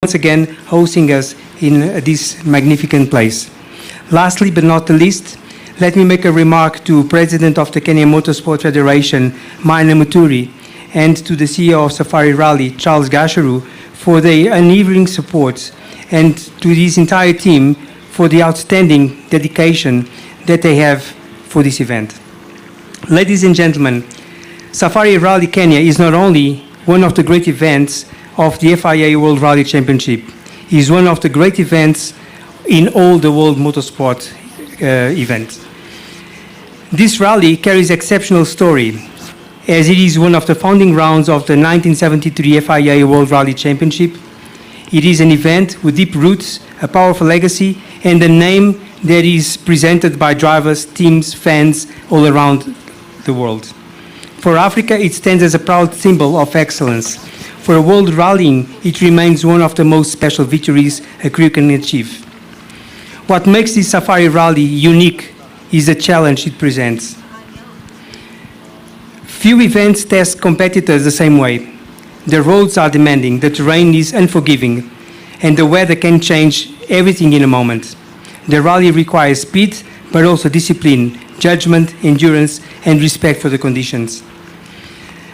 once again hosting us in this magnificent place. Lastly but not the least, let me make a remark to President of the Kenya Motorsport Federation, Maina Muturi, and to the CEO of Safari Rally, Charles Gasharu, for their unwavering support, and to this entire team for the outstanding dedication that they have for this event. Ladies and gentlemen, Safari Rally Kenya is not only one of the great events of the FIA World Rally Championship, it is one of the great events in all the world motorsport events. This rally carries exceptional story, as it is one of the founding rounds of the 1973 FIA World Rally Championship. It is an event with deep roots, a powerful legacy, and a name that is presented by drivers, teams, fans all around the world. For Africa, it stands as a proud symbol of excellence. For world rallying, it remains one of the most special victories a crew can achieve. What makes this Safari Rally unique is the challenge it presents. Few events test competitors the same way. The roads are demanding, the terrain is unforgiving, and the weather can change everything in a moment. The rally requires speed, but also discipline, judgment, endurance, and respect for the conditions.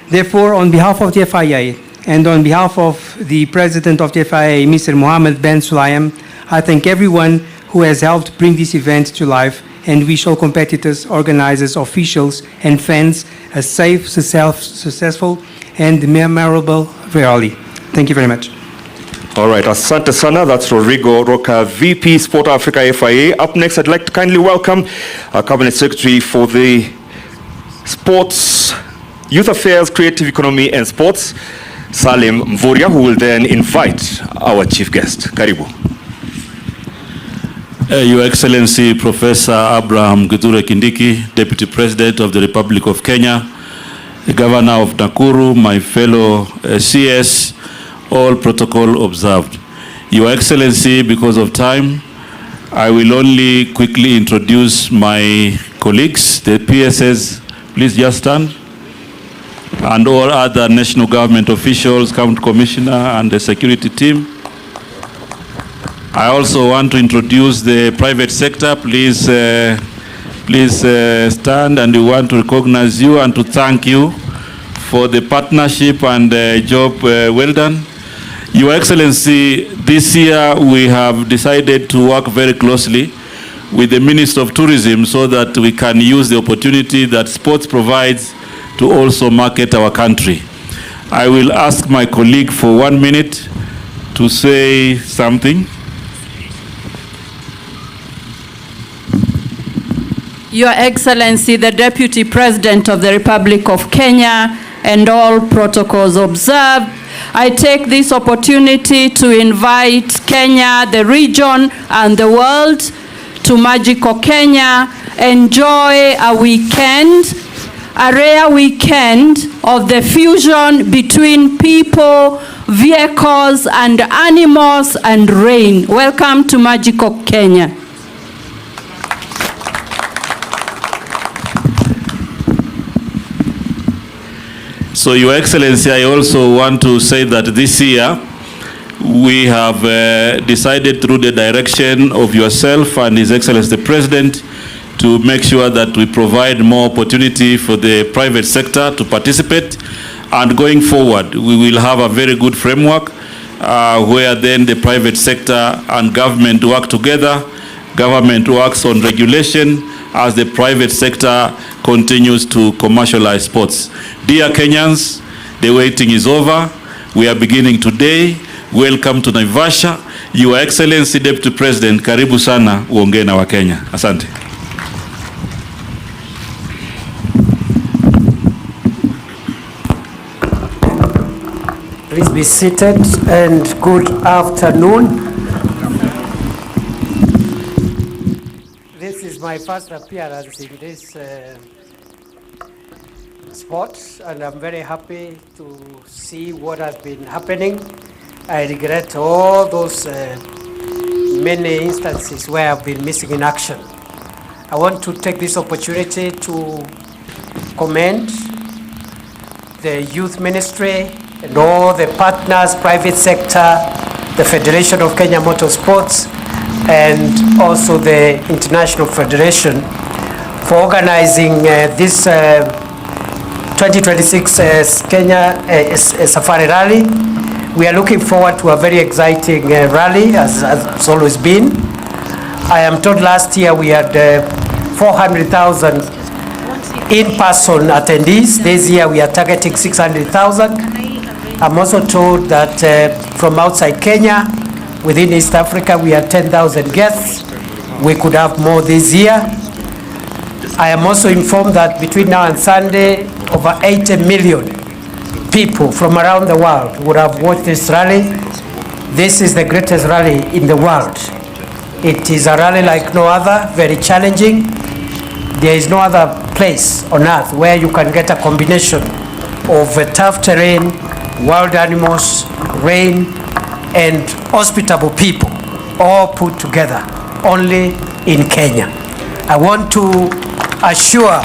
Therefore, on behalf of the FIA and on behalf of the President of the FIA, Mr. Mohammed Ben Sulayem, I thank everyone who has helped bring this event to life and wish all competitors, organizers, officials, and fans a safe, successful, and memorable rally. Thank you very much. All right, asante sana. That's Rodrigo Roca, VP Sport Africa FIA. Up next, I'd like to kindly welcome our Cabinet Secretary for the Sports, Youth Affairs, Creative Economy and Sports, Salim Mvurya, who will then invite our chief guest. Karibu. Your Excellency, Professor Abraham Githure Kindiki, Deputy President of the Republic of Kenya, the Governor of Nakuru, my fellow CS, all protocol observed. Your Excellency, because of time, I will only quickly introduce my colleagues, the PSS, please just stand, and all other national government officials, County Commissioner, and the security team. I also want to introduce the private sector. Please stand, and we want to recognize you and to thank you for the partnership and job well done. Your Excellency, this year we have decided to work very closely with the Minister of Tourism so that we can use the opportunity that sports provides to also market our country. I will ask my colleague for 1 minute to say something. Your Excellency, the Deputy President of the Republic of Kenya, and all protocols observed, I take this opportunity to invite Kenya, the region, and the world to magical Kenya. Enjoy a weekend, a rare weekend of the fusion between people, vehicles, and animals and rain. Welcome to magical Kenya. So, Your Excellency, I also want to say that this year we have decided through the direction of yourself and His Excellency the President to make sure that we provide more opportunity for the private sector to participate. And going forward, we will have a very good framework where then the private sector and government work together. Government works on regulation as the private sector continues to commercialize sports. Dear Kenyans, the waiting is over. We are beginning today. Welcome to Naivasha. Your Excellency, Deputy President, karibu sana uongee na Wakenya. Asante. Please be seated and good afternoon. This is my first appearance in this sport, and I'm very happy to see what has been happening. I regret all those many instances where I've been missing in action. I want to take this opportunity to commend the Youth Ministry and all the partners, private sector, the Federation of Kenya Motorsports, and also the International Federation for organizing this 2026 Kenya Safari Rally. We are looking forward to a very exciting rally, as it's always been. I am told last year we had 400,000 in-person attendees. This year we are targeting 600,000. I'm also told that from outside Kenya, within East Africa, we had 10,000 guests. We could have more this year. I am also informed that between now and Sunday, over 80 million people from around the world would have watched this rally. This is the greatest rally in the world. It is a rally like no other, very challenging. There is no other place on earth where you can get a combination of tough terrain, wild animals, rain, and hospitable people all put together only in Kenya. I want to assure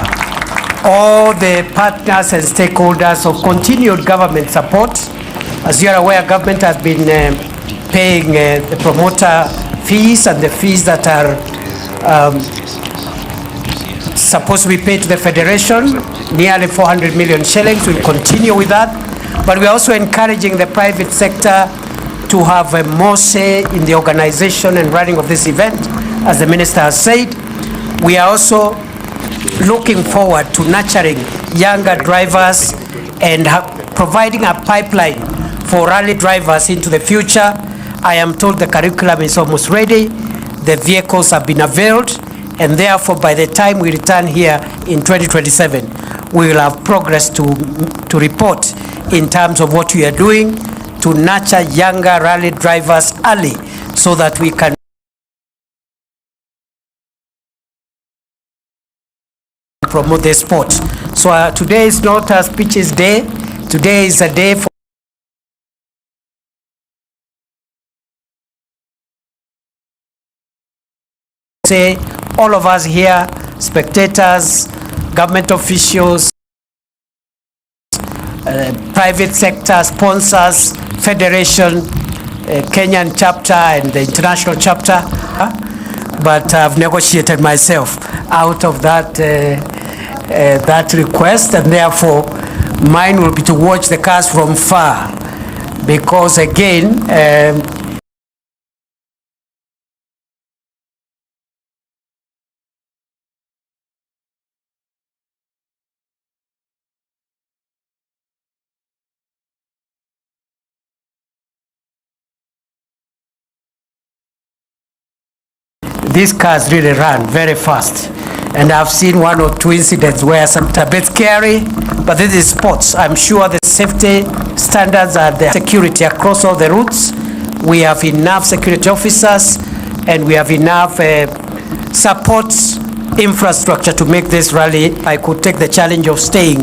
all the partners and stakeholders of continued government support. As you are aware, government has been paying the promoter fees and the fees that are supposed to be paid to the federation, nearly 400 million shillings. We'll continue with that. But we're also encouraging the private sector to have more say in the organization and running of this event, as the minister has said. We are also looking forward to nurturing younger drivers and providing a pipeline for rally drivers into the future. I am told the curriculum is almost ready. The vehicles have been availed, and therefore by the time we return here in 2027, we will have progress to report in terms of what we are doing to nurture younger rally drivers early so that we can promote the sport. So today is not a speeches day. Today is a day for say all of us here, spectators, government officials, private sector, sponsors, federation, Kenyan chapter and the international chapter, but I've negotiated myself out of that that request, and therefore mine will be to watch the cars from far, because again these cars really run very fast, and I've seen one or two incidents where sometimes a bit scary, but this is sports. I'm sure the safety standards are the security across all the routes. We have enough security officers, and we have enough support infrastructure to make this rally. I could take the challenge of staying,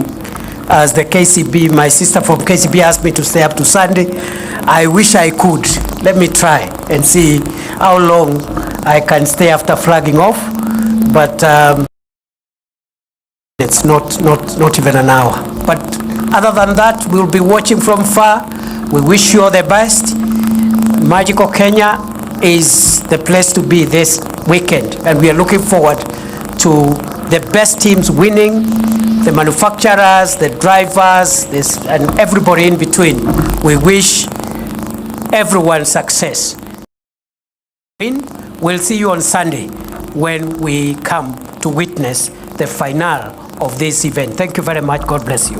as the KCB, my sister from KCB asked me to stay up to Sunday. I wish I could. Let me try and see how long I can stay after flagging off, but it's not even an hour. But other than that, we'll be watching from far. We wish you all the best. Magical Kenya is the place to be this weekend, and we are looking forward to the best teams winning, the manufacturers, the drivers, and everybody in between. We wish everyone success. We'll see you on Sunday when we come to witness the finale of this event. Thank you very much. God bless you.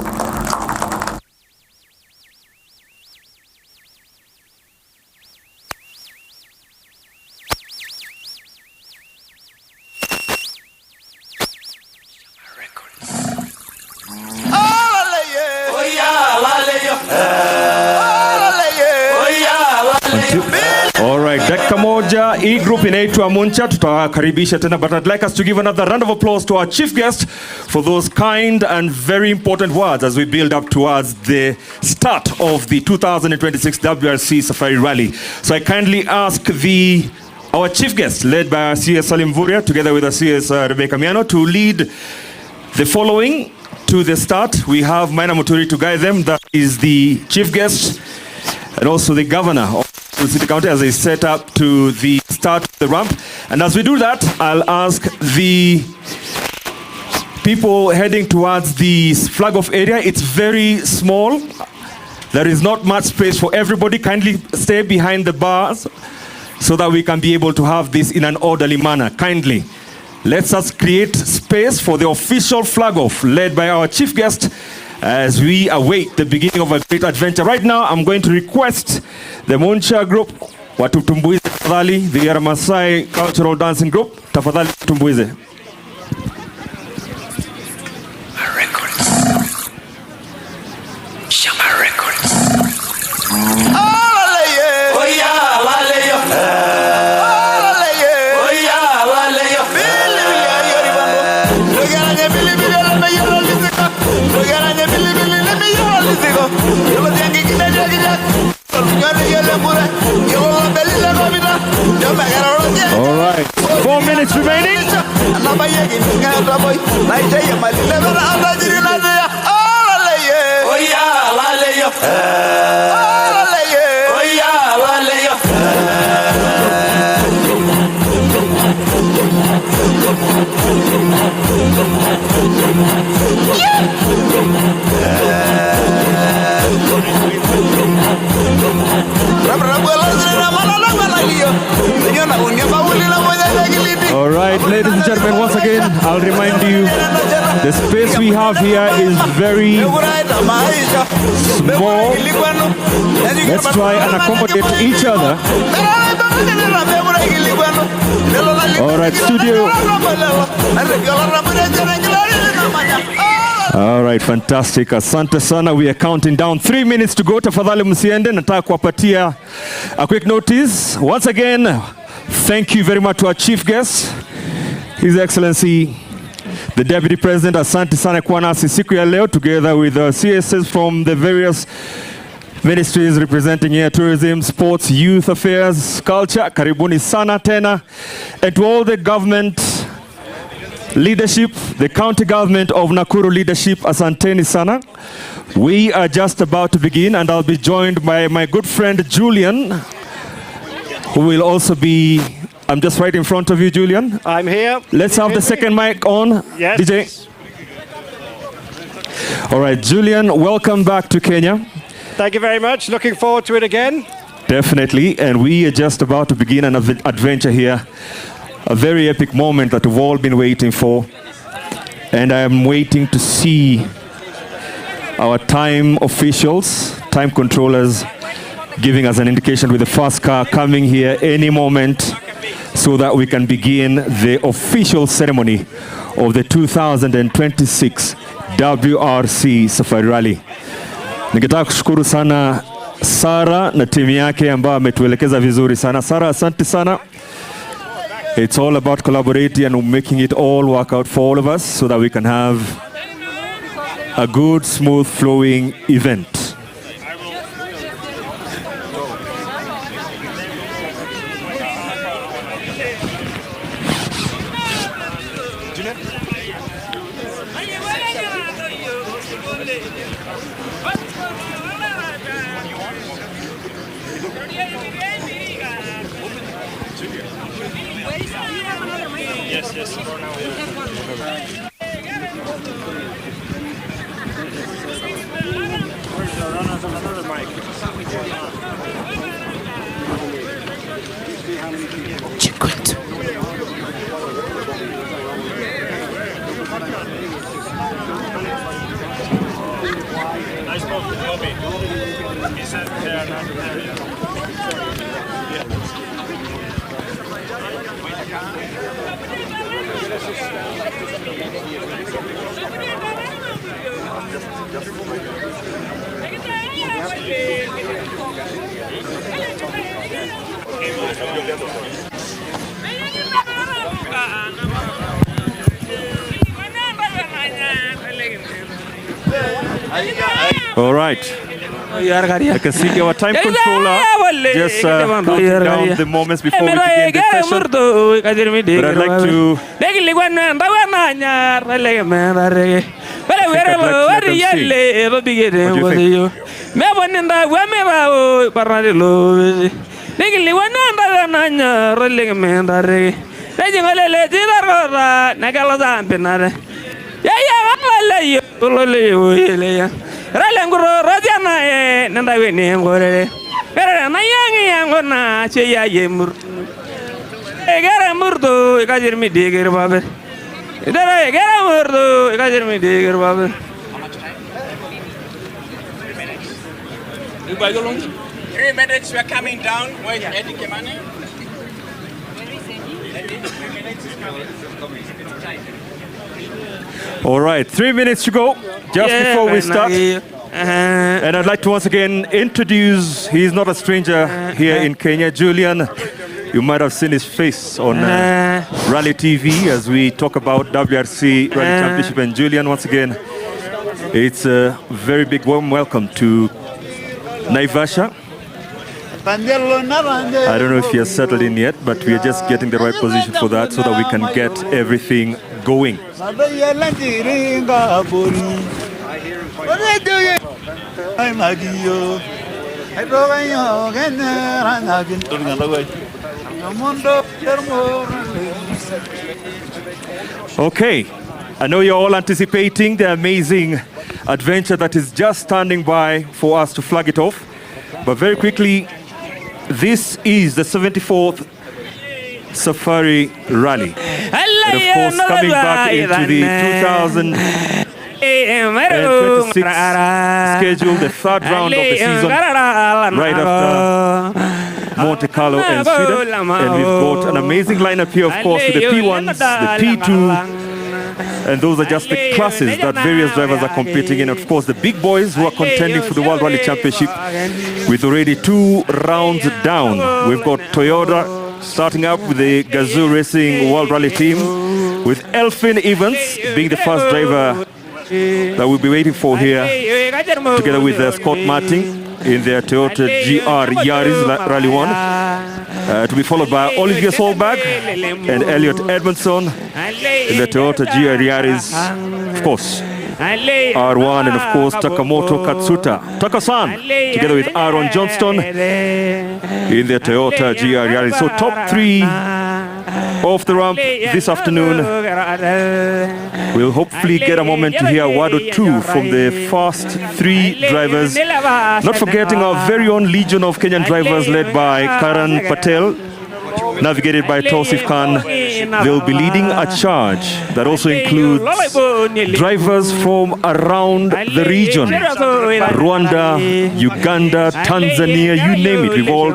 Alright, dakika moja, hii group inaitwa Muncha, tutawakaribisha tena, but I'd like us to give another round of applause to our chief guest for those kind and very important words as we build up towards the start of the 2026 WRC Safari Rally. So I kindly ask our chief guest, led by our CS Salim Vuria, together with our CS Rebecca Miano, to lead the following to the start. We have Maina Muturi to guide them. That is the chief guest and also the governor of City County as they set up to the start of the ramp. And as we do that, I'll ask the people heading towards the flag off area. It's very small. There is not much space for everybody. Kindly stay behind the bars so that we can be able to have this in an orderly manner. Kindly. Let's us create space for the official flag off led by our chief guest as we await the beginning of a great adventure. Right now, I'm going to request the Muncha group, watutumbuize tafadhali, the Masai cultural dancing group, tafadhali tumbuize. All right, 4 minutes remaining. All right, ladies and gentlemen, once again, I'll remind you, the space we have here is very small. Let's try and accommodate each other. All right, studio. All right, fantastic. Asante sana. We are counting down 3 minutes to go. Tafadhali msiende. Nataka kuwapatia a quick notice. Once again, thank you very much to our chief guest, His Excellency, the Deputy President. Asante sana kuwa nasi siku ya leo, together with CSS from the various ministries representing here, tourism, sports, youth affairs, culture. Karibuni sana tena. And to all the government leadership, the county government of Nakuru leadership, asanteni sana. We are just about to begin, and I'll be joined by my good friend Julian, who will also be, I'm just right in front of you, Julian. I'm here. Let's have the second mic on, Yes. DJ. All right, Julian, welcome back to Kenya. Thank you very much. Looking forward to it again. Definitely, and we are just about to begin an adventure here. A very epic moment that we've all been waiting for. And I'm waiting to see our time officials, time controllers, giving us an indication with the first car coming here any moment so that we can begin the official ceremony of the 2026 WRC Safari Rally. Ningetaka kushukuru sana Sara na timu yake ambao ametuelekeza vizuri sana. Sara, asante sana. It's all about collaborating and making it all work out for all of us so that we can have a good, smooth flowing event. All right. I can see our time controller just counting down the moments before we begin the session. But I'd like to check let them sing. What do you think? Ligli wananda nanya rolling mendare. Rejingole tirara nagala zampinare. Ya wale lole ya. Ralenguro rajana nanda weni ngore. Gara na yangona che ya yemur. Gara murdo kajir mi digir babe. Dara gara murdo kajir mi digir babe. 3 minutes, we're coming down. Wait, Eddie Kimani. 3 minutes is coming. All right, 3 minutes to go, just before we start. And I'd like to once again introduce, he's not a stranger here in Kenya, Julian. You might have seen his face on Rally TV as we talk about WRC Rally Championship. And Julian, once again, it's a very big warm welcome to Naivasha. I don't know if you're settled in yet, but we are just getting the right position for that so that we can get everything going. Okay, I know you're all anticipating the amazing adventure that is just standing by for us to flag it off. But very quickly, this is the 74th Safari Rally. And of course, coming back into the 2026 schedule, the third round of the season, right after Monte Carlo and Sweden. And we've got an amazing lineup here, of course, with the P1s, the P2, and those are just the classes that various drivers are competing in. Of course, the big boys who are contending for the World Rally Championship with already 2 rounds down. We've got Toyota starting up with the Gazoo Racing World Rally team, with Elfin Evans being the first driver that we'll be waiting for here, together with Scott Martin in their Toyota GR Yaris Rally 1, to be followed by Olivier Solberg and Elliot Edmondson in the Toyota GR Yaris, of course, R1, and of course Takamoto Katsuta, Taka-san, together with Aaron Johnston in the Toyota GR Yaris. So top 3 off the ramp this afternoon. We'll hopefully get a moment to hear a word or two from the first 3 drivers. Not forgetting our very own legion of Kenyan drivers led by Karan Patel, navigated by Tausif Khan. They'll be leading a charge that also includes drivers from around the region. Rwanda, Uganda, Tanzania, you name it. We've all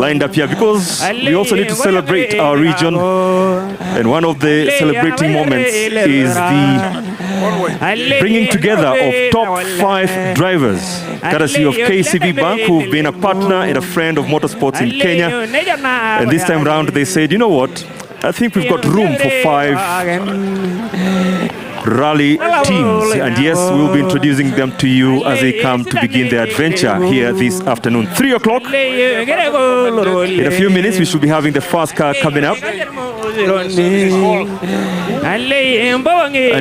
lined up here because we also need to celebrate our region. And one of the celebrating moments is the bringing together of top 5 drivers, courtesy of KCB Bank, who've been a partner and a friend of motorsports in Kenya. And this time round, they said, you know what? I think we've got room for 5 rally teams. And yes, we'll be introducing them to you as they come to begin their adventure here this afternoon. 3 o'clock. In a few minutes, we should be having the first car coming up. And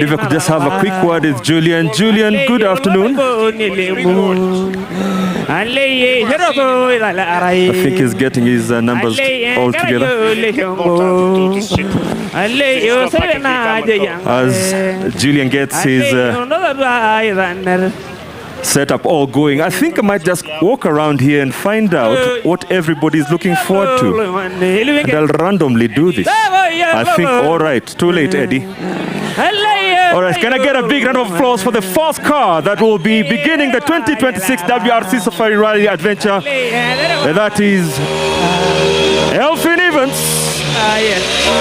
if I could just have a quick word with Julian. Julian, good afternoon. I think he's getting his numbers all together. As Julian gets his setup all going, I think I might just walk around here and find out what everybody's looking forward to. And I'll randomly do this. I think, all right, too late, Eddie. All right, can I get a big round of applause for the first car that will be beginning the 2026 WRC Safari Rally Adventure? And that is Elfin Evans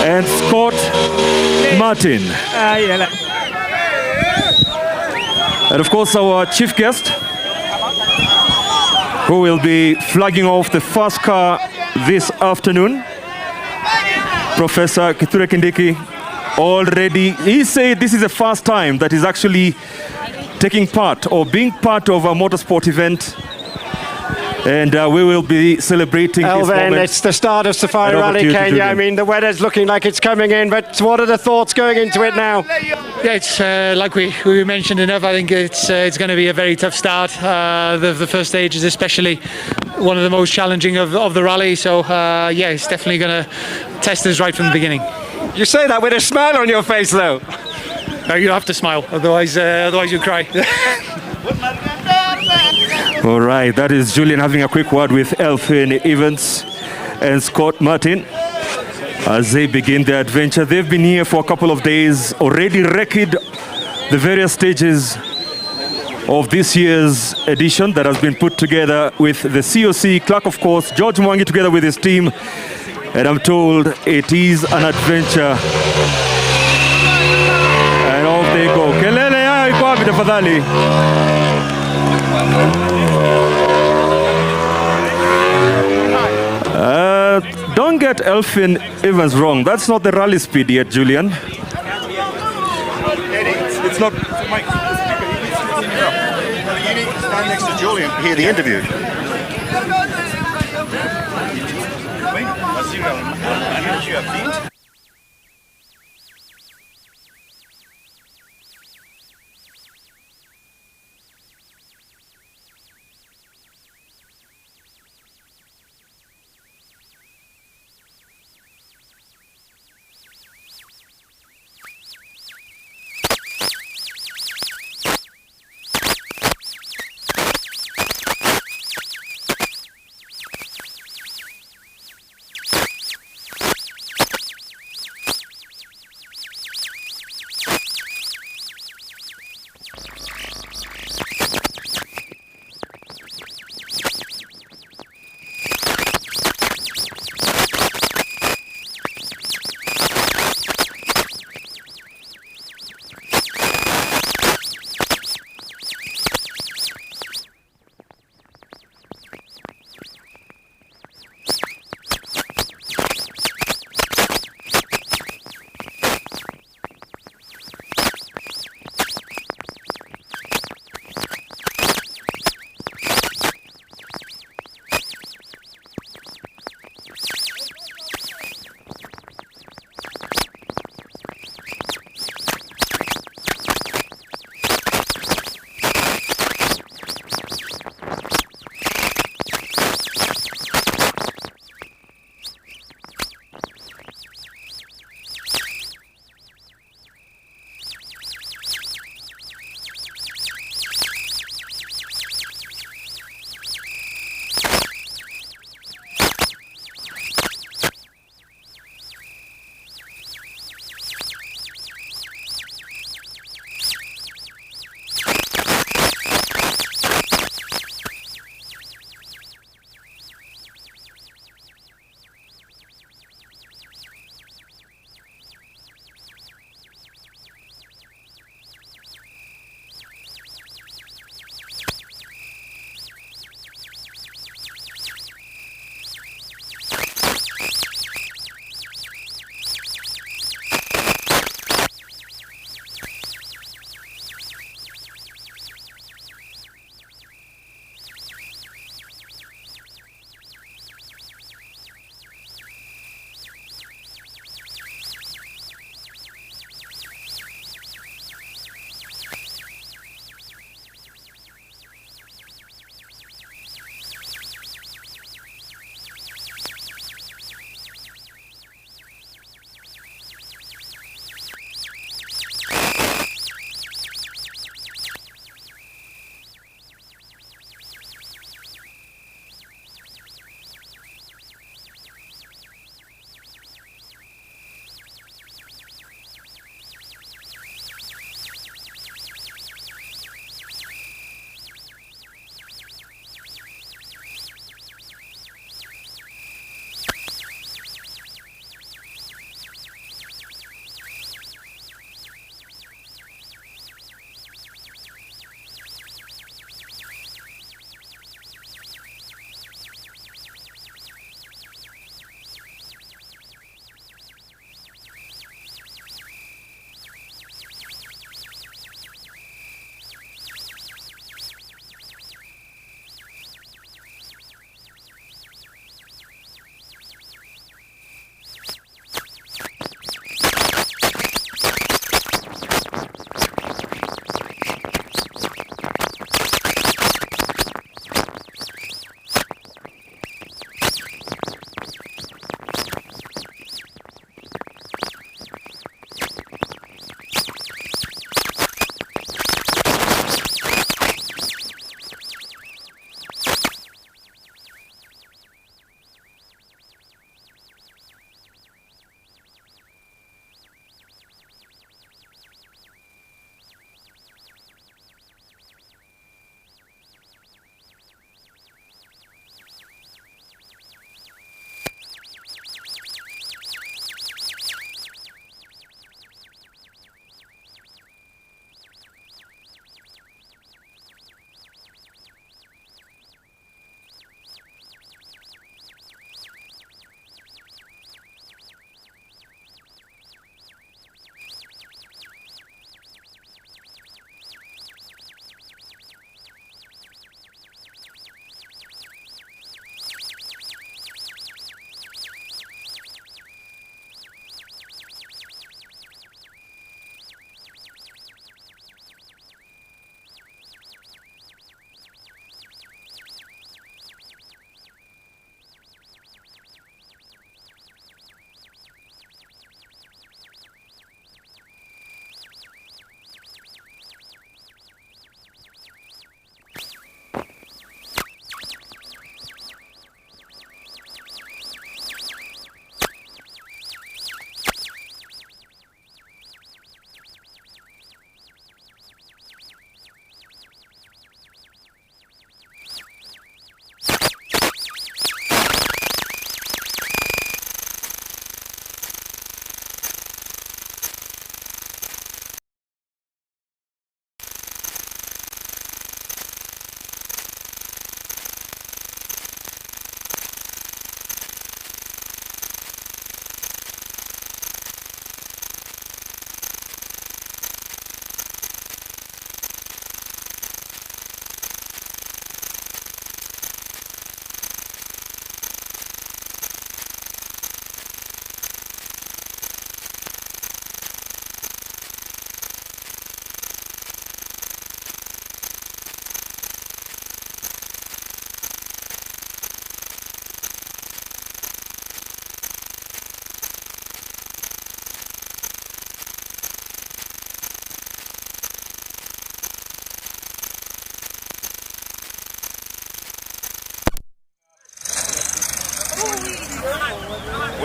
and Scott Martin. And of course, our chief guest, who will be flagging off the first car this afternoon, Professor Kithure Kindiki. Already, he said this is the first time that he's actually taking part or being part of a motorsport event. And we will be celebrating this Elvin, moment. it's the start of Safari And over Rally to you, Kenya. Julian. I mean, the weather's looking like it's coming in, but what are the thoughts going into it now? Yeah, it's like we mentioned enough. I think it's going to be a very tough start. The first stage is especially one of the most challenging of the rally. So yeah, it's definitely going to test us right from the beginning. You say that with a smile on your face, though. You have to smile, otherwise you cry. All right, that is Julian having a quick word with Elfin Evans and Scott Martin as they begin their adventure. They've been here for a couple of days, already wrecked the various stages of this year's edition that has been put together with the COC, Clark, of course, George Mwangi together with his team. And I'm told it is an adventure. And off they go. Kelele ya iko wapi tafadhali? Don't get Elfin Evans wrong. That's not the rally speed yet, Julian. It's not. Mike, you need to stand next to Julian to hear the interview.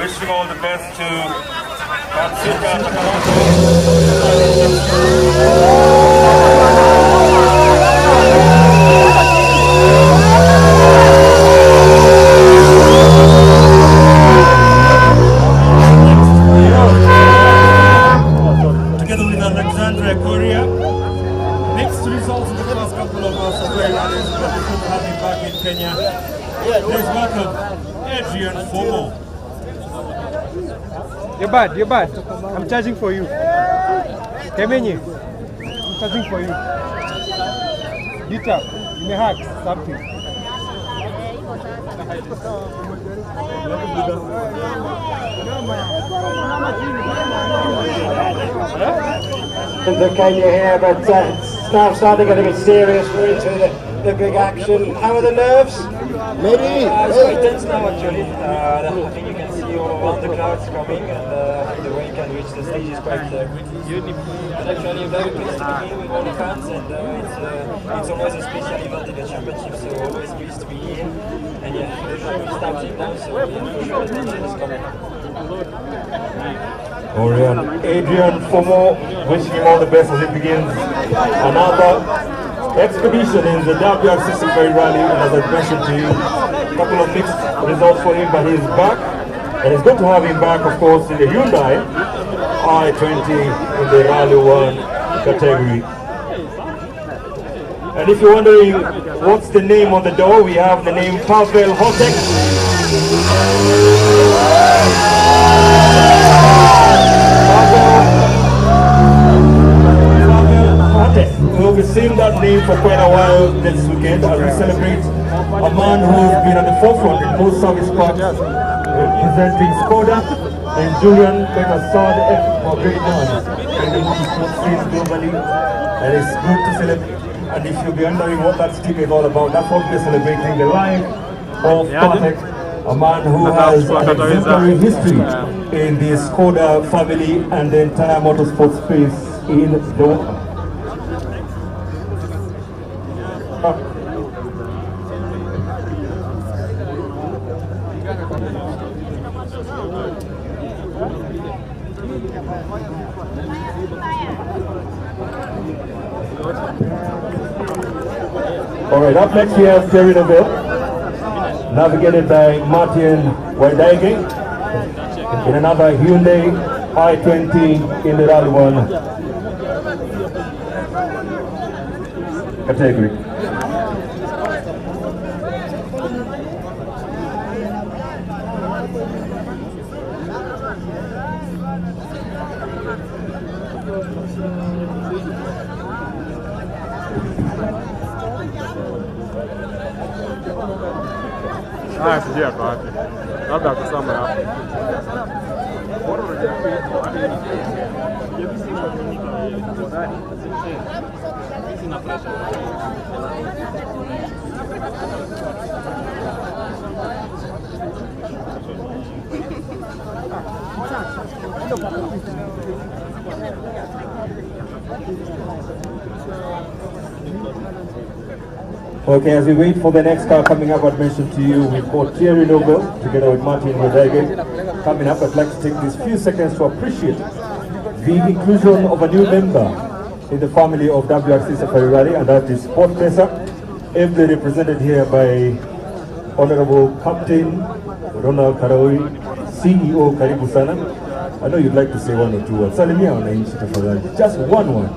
Wishing all the best to Katsuka Takamoto. Together with Alexandria Korea. Mixed results in the past couple of Safari rallies, but it's good to have him back in Kenya. Please welcome Adrian Fomo. You're bad. I'm charging for you. Kemenye, I'm charging for you. Get up. You may hack something. The Kenya here, but it's now starting to get a bit serious. We're into the big action. How are the nerves? Maybe. It's quite tense now actually. I think you can see all around the clouds coming, and the way you can reach the stage is quite quickly. And actually, I'm very pleased to be here with all the fans, and it's always a special event in the championship, so always pleased to be here. And yeah, the show is starting now, so yeah, for sure the tension is coming. Adrian Fomo, wishing him all the best as it begins another expedition in the WRC Safari Rally. And as I mentioned to you, a couple of mixed results for him, but he's back. And it's good to have him back, of course, in the Hyundai i20 in the Rally 1 category. And if you're wondering what's the name on the door, we have the name Pavel Hotek. We'll be seeing that name for quite a while this weekend as we celebrate a man who's been at the forefront in most service parks, representing Skoda, and Julian quite a sad for great man in the motorsport scene globally. And it's good to celebrate. And if you'll be wondering what that stick is all about, that's what we're celebrating, the life of Patek, a man who has an exemplary history in the Skoda family and the entire motorsport space in the world. Alright, up next we have Terry Neville, navigated by Martin Waidage in another Hyundai i20 in the Rally 1 category. Haya, sijui hapa wapi, labda akusoma hapo. Okay, as we wait for the next car coming up, I'd mentioned to you, we've got Thierry Nobel together with Martin Rodriguez coming up. I'd like to take these few seconds to appreciate the inclusion of a new member in the family of WRC Safari Rally, and that is Sport Pesa, ably represented here by Honorable Captain Ronald Karaui, CEO Karibu Sana. I know you'd like to say one or two words. Salimia wananchi tafadhali, just one word.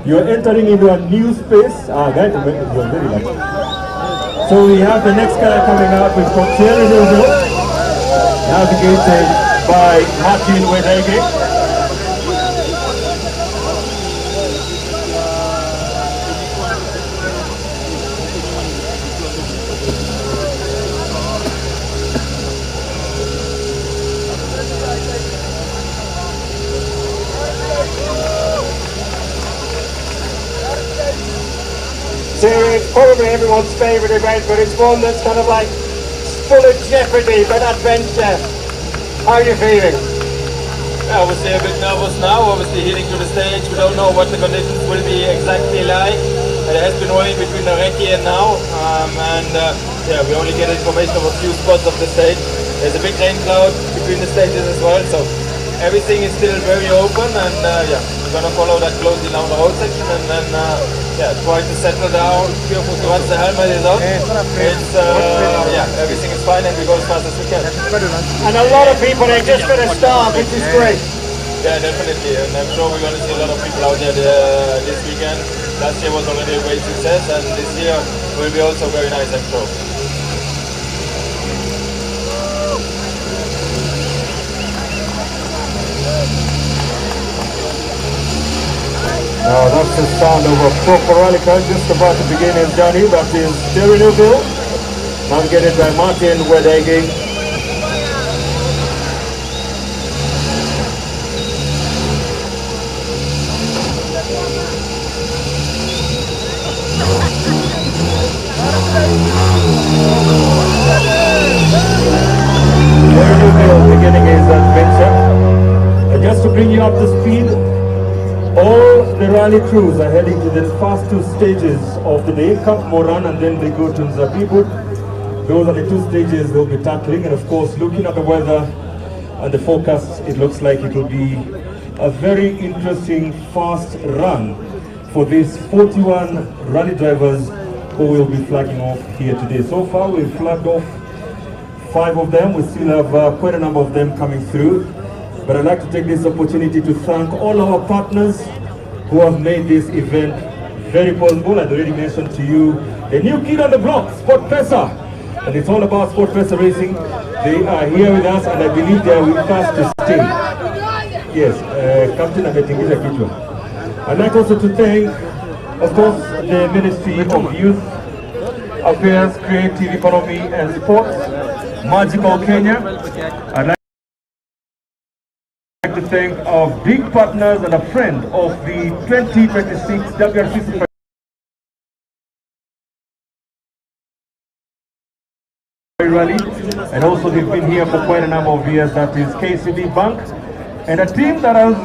You are entering into a new space. Guys, you are very lucky. So we have the next car coming up. We've got Thierry Nobel, navigated by Martin Wedege. It's probably everyone's favourite event, but it's one that's kind of like full of jeopardy but adventure. How are you feeling? Obviously a bit nervous now, obviously heading to the stage. We don't know what the conditions will be exactly like. It has been rain between the recce and now, yeah, we only get information of a few spots of the stage. There's a big rain cloud between the stages as well. So everything is still very open, and yeah, we're gonna follow that closely now the road section, and then yeah, try to settle down once the helmet is on. It's yeah, everything is fine, and we go as fast as we can. And a lot of people are just going to start, which is great. Yeah, definitely, and I'm sure we're going to see a lot of people out there this weekend. Last year was already a great success, and this year will be also very nice, I'm sure. Now that's the sound of a proper rally car just about to begin his journey. That is Terry Newville, navigated by Martin Wedege. Terry Newville beginning his adventure. And just to bring you up to speed, all the rally crews are heading to the first two stages of the day, Camp Moran, and then they go to Nzabibut. Those are the two stages they'll be tackling, and of course, looking at the weather and the forecast, it looks like it will be a very interesting fast run for these 41 rally drivers who will be flagging off here today. So far, we've flagged off 5 of them. We still have quite a number of them coming through. But I'd like to take this opportunity to thank all our partners who have made this event very possible. I'd already mentioned to you a new kid on the block, Sport Pesa. And it's all about Sport Pesa Racing. They are here with us, and I believe they are with us to stay. Yes, Captain Ametingiza Kichwa. I'd like also to thank, of course, the Ministry of Youth Affairs, Creative Economy and Sports, Magical Kenya. I'd like to thank our big partners and a friend of the 2026 WRC Safari Rally, and also they've been here for quite a number of years. That is KCB Bank, and a team that has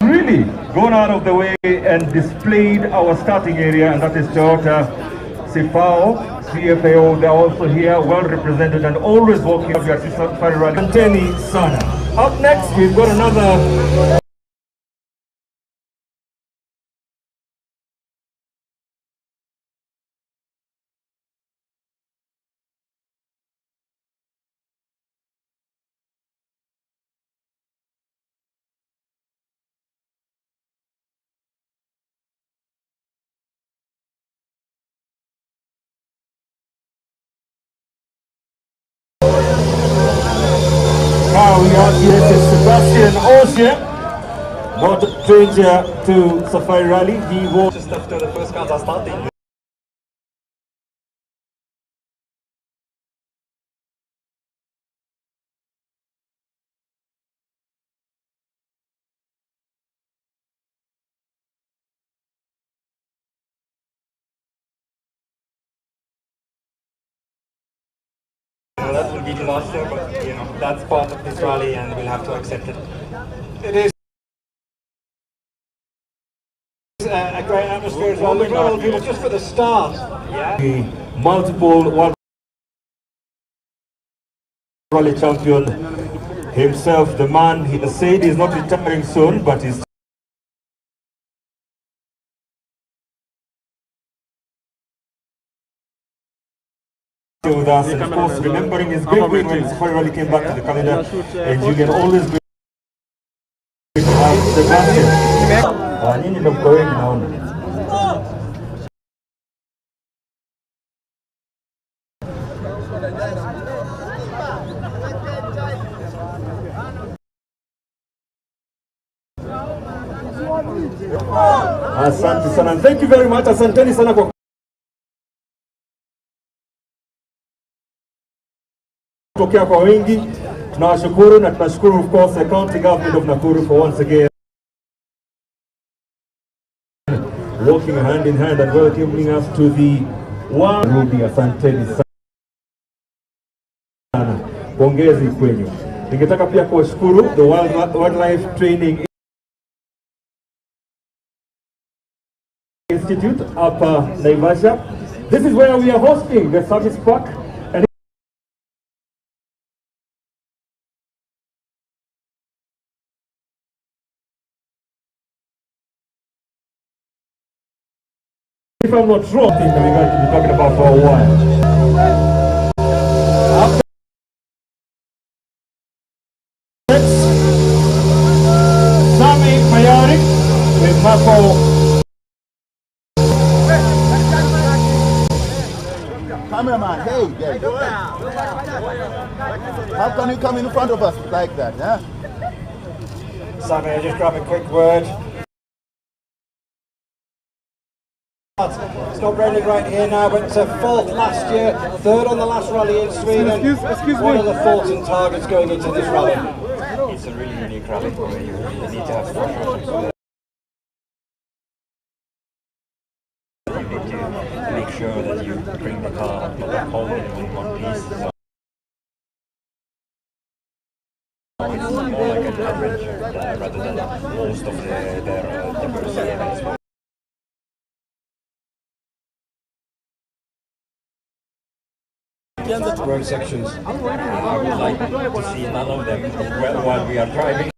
really gone out of the way and displayed our starting area, and that is Toyota, Sifao, CFAO. They're also here, well represented, and always working on WRC Safari Rally. Anteni Sana. Up next, we've got another. Now we are here to Sebastian Ocean, not a stranger to Safari Rally. He was Just after the first cars are starting. Well, that will be the last year, but you know, that's part of this rally and we'll have to accept it. It is a great atmosphere as well. We've got all the people just for the start. Yeah. The multiple World Rally champion himself, the man, he said he's not retiring soon, but he's with us, and of course remembering his great win when Safari Rally came back to the calendar, and you can always be Sebastian. Nyinyi ndio mko wengi naona. Asante sana. Thank you very much. Asanteni sana kwa kutokea kwa wengi. Tunawashukuru na tunashukuru of course the county government of Nakuru for once again working hand in hand and welcoming us to the Rudy. Asanteni sana. Pongezi kwenyu. Ningetaka pia kuwashukuru the Wildlife Training Institute hapa Naivasha. This is where we are hosting the service park. And if I'm not wrong, thing that we're going to be talking about for a while. Sami Mayari with Mako. Cameraman, hey, yeah. How can you come in front of us like that, huh? Sammy, I'll just grab a quick word. It's not raining right here now, but it's a fourth last year, third on the last rally in Sweden. Excuse What me. are the thoughts and targets going into this rally? It's a really unique rally where you need to have structure. You need to make sure that you bring the car home in one piece. So it's more like an adventure rather than most of the WRC events. Road sections. I would like to see none of them while we are driving.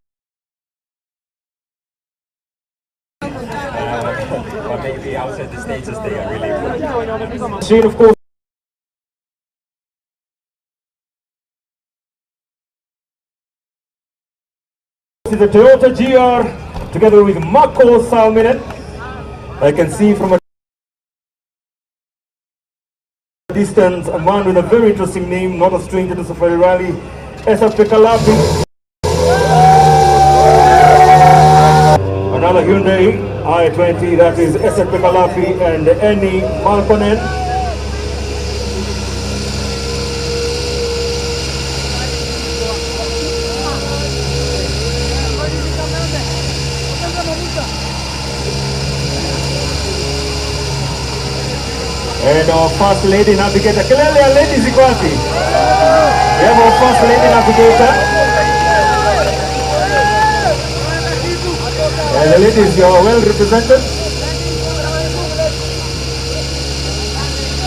But maybe outside the stages they are really good. Shane, of course, is the Toyota GR together with Mako Salminen. I can see from a distance a man with a very interesting name, not a stranger to Safari Rally, Kalapi. Another Hyundai i20, that is Kalapi and Annie Malkonen. And our first lady navigator, clearly a lady is equality. We have our first lady navigator. And the ladies, you are well represented.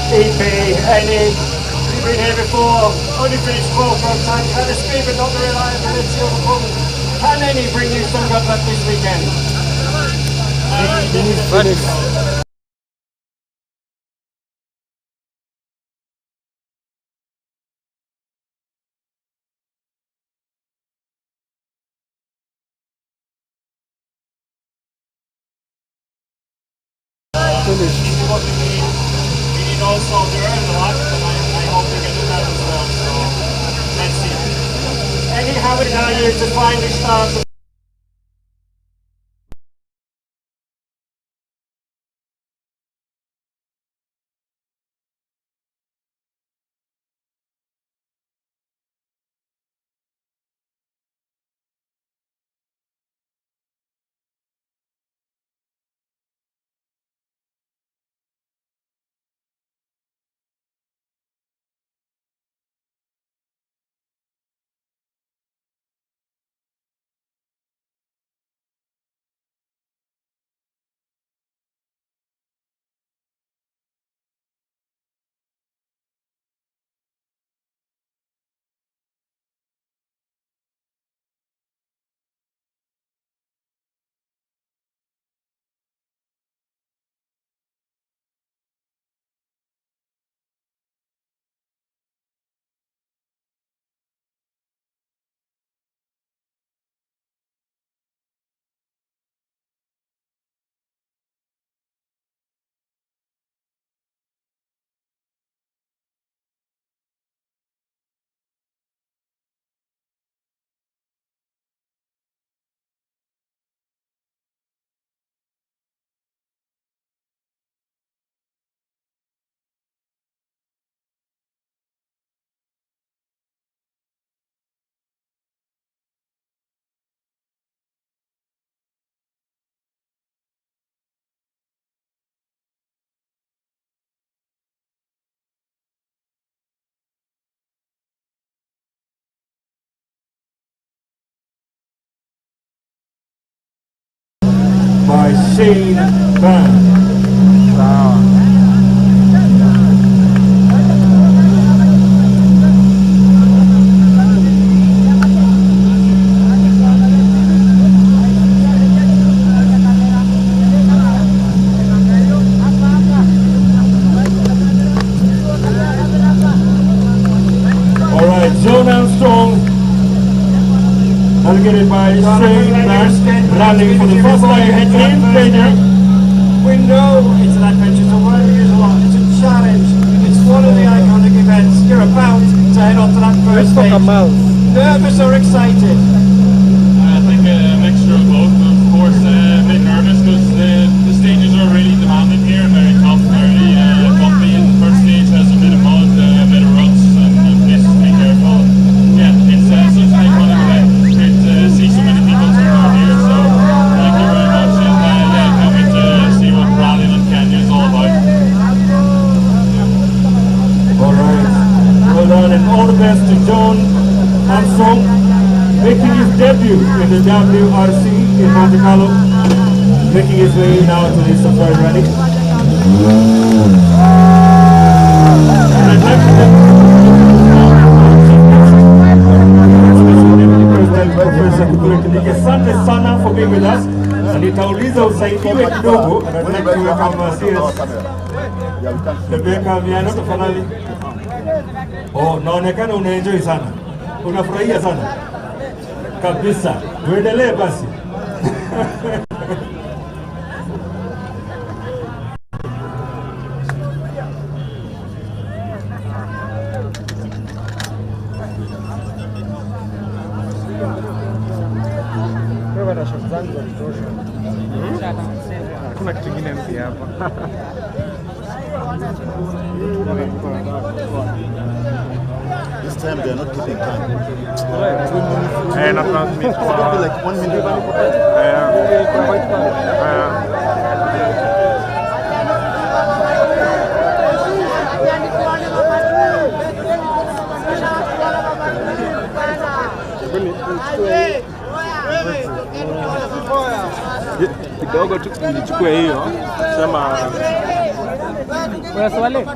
EP, Annie, you've been here before, only finished 12th from time, kind of speed but not the reliability of the problem. Can Annie bring you some good luck this weekend? We need also to earn a lot, but I hope we can do that as well. So let's see. Any how it are you to finally start? by Shane Van. Navigated by Shane Van, rallying for the first time in Kenya. We know it's an adventure, so why do we use a lot? It's a challenge. It's one of the iconic events. You're about to head on to that first stage. Nervous or excited? I think a mixture of both. Of course, a bit nervous because the stages are really demanding here, very tough, very bumpy. And the first stage has a bit of mud, a bit of ruts, and just be careful. Yeah, it's such an iconic event. See so many people turn out here, so thank you very much, and yeah, can't wait to see what rallying in Kenya is all about. Alright, well done, and all the best to John Armstrong, making his debut in the WRC in Monte Carlo, making his way now to the Safari Rally. And I'd like to Kindiki, asante sana for being with us. Na nitauliza usaidiwe kidogo na tuweka Mercedes. Rebecca Miano tafadhali. Oh, naonekana unaenjoy sana. Unafurahia sana. Kabisa. Tuendelee basi. Hakuna kitu kingine mpya hapa. This time they are not keeping time. Na transmit Probably like 1 minute. Kidogo tu nichukue hiyo. Sema kuna swali?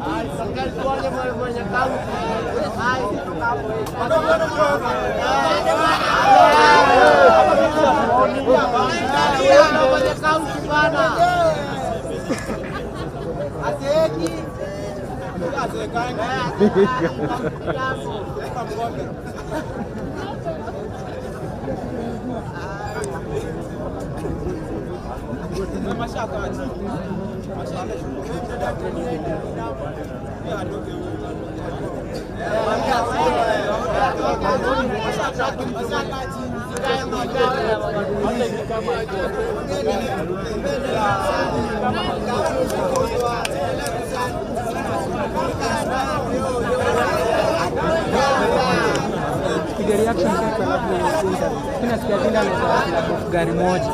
Piga reaction kwa sababu kuna sikia vile la gari moja.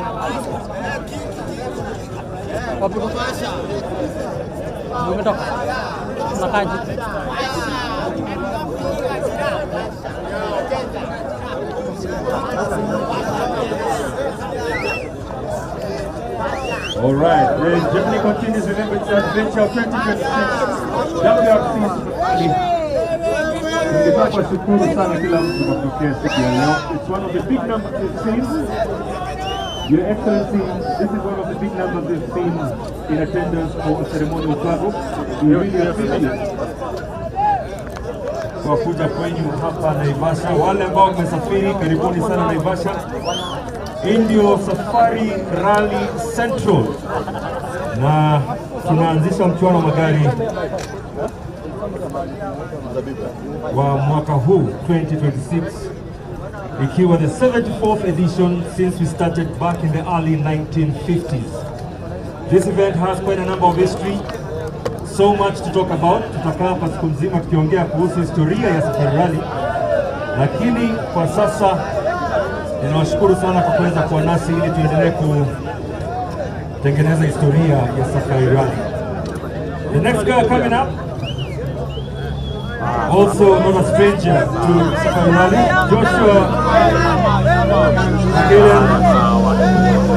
Wapi kwa Naivasha? Umetoka. Makaji. All right, the journey continues. Remember, it's Adventure of 2026 WRC Safari. Ningetaka kushukuru sana kila mtu kwa kutokea siku ya leo. It's one of the big numbers we've seen. Your Excellency, this is one of the big numbers we've seen in attendance for a ceremonial travel. We really appreciate kwa kuja kwenyu hapa Naivasha. Wale ambao wamesafiri, karibuni sana Naivasha. Ndio Safari Rally Central, na tunaanzisha mchuano magari wa mwaka huu 2026, ikiwa the 74th edition since we started back in the early 1950s. This event has quite a number of history, so much to talk about. Tutakaa hapa siku nzima tukiongea kuhusu historia ya Safari Rally, lakini kwa sasa ninawashukuru sana kwa kuweza kuwa nasi ili tuendelee kutengeneza historia ya Safari Rally. The next guy coming up, also not a stranger to Safari Rally, Joshua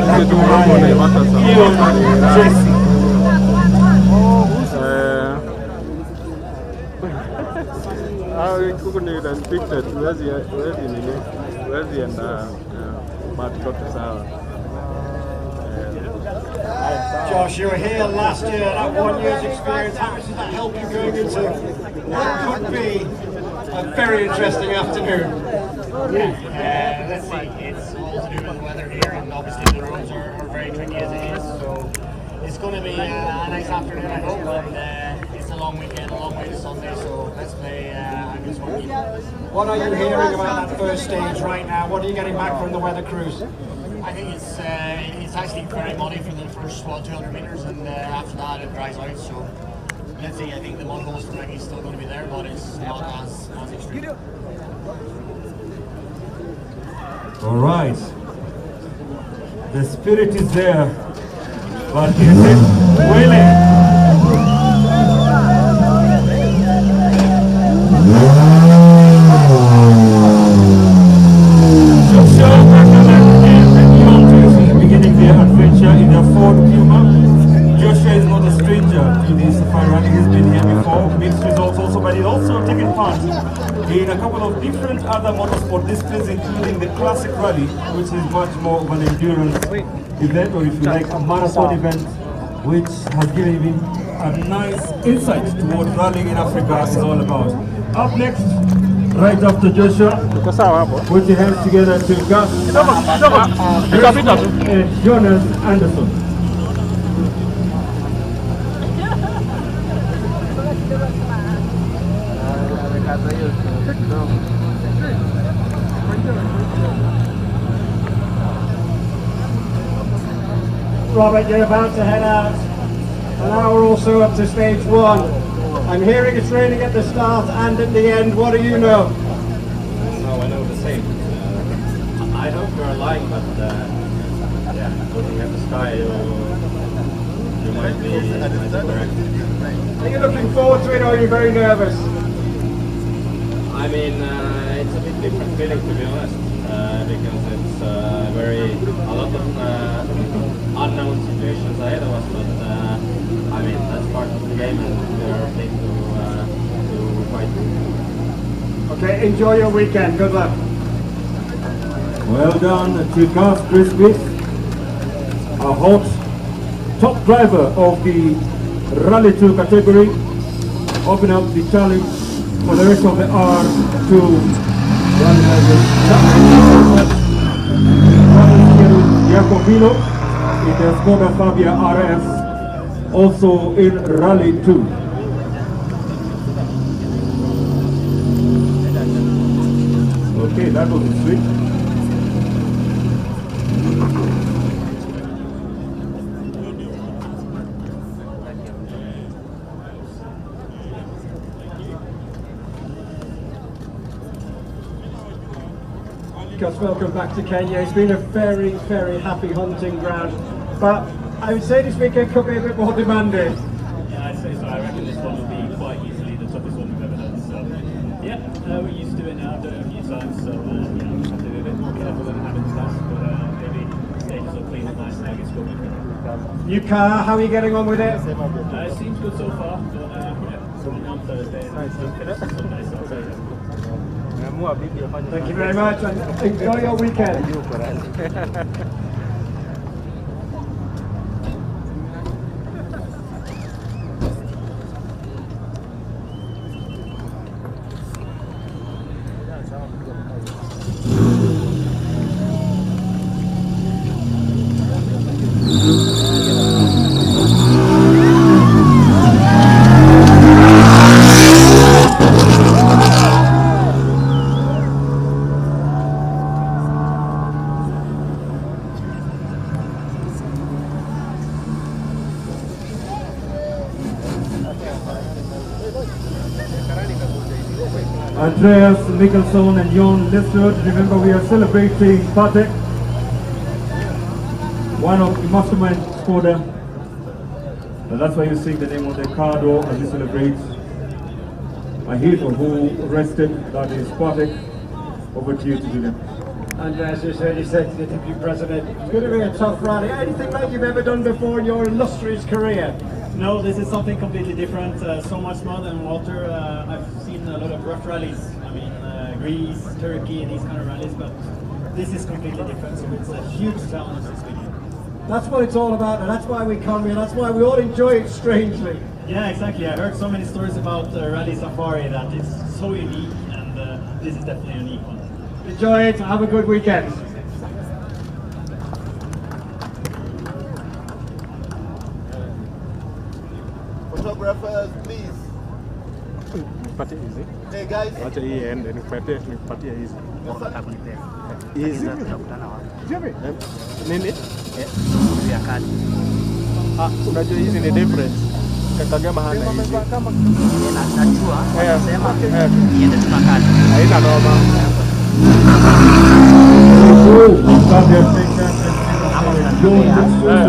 Karan Huku ni restricted, huwezi enda mahali kote sawa. Josh, you were here last year, that 1 year's experience. How much does that help you going into what could be a very interesting afternoon? Yeah, let's see. It's all to do with the weather here, and obviously the roads are very tricky as it is. So it's going to be a nice afternoon, I hope. And it's a long weekend, a long way to Sunday. So let's play a good sport. What are you hearing about that first stage right now? What are you getting back from the weather cruise? I think it's actually very muddy for the first 200 meters, and after that it dries out. So let's see. I think the mud holes for Reggie is still going to be there, but it's not as extreme. All right. The spirit is there, but is it willing? Beginning their adventure in their Ford Puma. Joshua is not a stranger to the Safari Rally. He's been here before, mixed results also, but he's also taken part in a couple of different other motorsport disciplines, including the classic rally, which is much more of an endurance event, or if you like, a marathon event, which has given him a nice insight to what rallying in Africa is all about. Up next, right after Joshua, put your hands together to Gus and Jonas Anderson. Robert, you're about to head out an hour or so up to stage one. I'm hearing it's raining at the start and at the end. What do you know? No, I know the same. I hope you're lying, but yeah, looking at the sky, you might be correct. Are you looking forward to it, or are you very nervous? I mean, it's a bit different feeling, to be honest, because it's a lot of unknown situations ahead of us, but I mean, that's part of the game, and there are things to fight. Okay, enjoy your weekend. Good luck. Well done to Gus Brisbane, a hot top driver of the Rally 2 category, open up the challenge for the rest of the R2 rally drivers. Jacobino in the Skoda Fabia RS, also in Rally 2. Okay, that was a switch. Gus, welcome back to Kenya. It's been a very, very happy hunting ground, but I would say this weekend could be a bit more demanding. Yeah, I'd say so. I reckon this one will be quite easily the toughest one we've ever done. So, yeah, we're used to it now. I've done it a few times, so you know, we have to be a bit more careful than I have in the past. But maybe stages will clean up nice now. It's good. New car, how are you getting on with it? It seems good so far. But yeah, on Thursday, Sunday, so I'll tell you. Thank you very much, and enjoy your weekend. Andreas Nicholson and Jon Listerd. Remember, we are celebrating Patek, one of the mastermind Skoda. And that's why you see the name on the car door as you celebrate a hit of who rested. That is Patek. Over to you to do that. And as you said, the Deputy President, it's going to be a tough rally. Anything like you've ever done before in your illustrious career? No, this is something completely different, so much more than water. I've seen a lot of rough rallies, I mean Greece, Turkey, these kind of rallies, but this is completely different, so it's a huge challenge this weekend. That's what it's all about, and that's why we come here, that's why we all enjoy it strangely. Yeah, exactly. I heard so many stories about Rally Safari that it's so unique, and this is definitely a unique one. Enjoy it, have a good weekend. Photographers, please. Party easy. Hey guys. Acha hii ende nipatie hizi. Hizi. Jibi. Nini? Ya kadi. Unajua hizi ni different. Kagema hana hizi. Kama najua. Sema niende tuna kadi. Haina noma.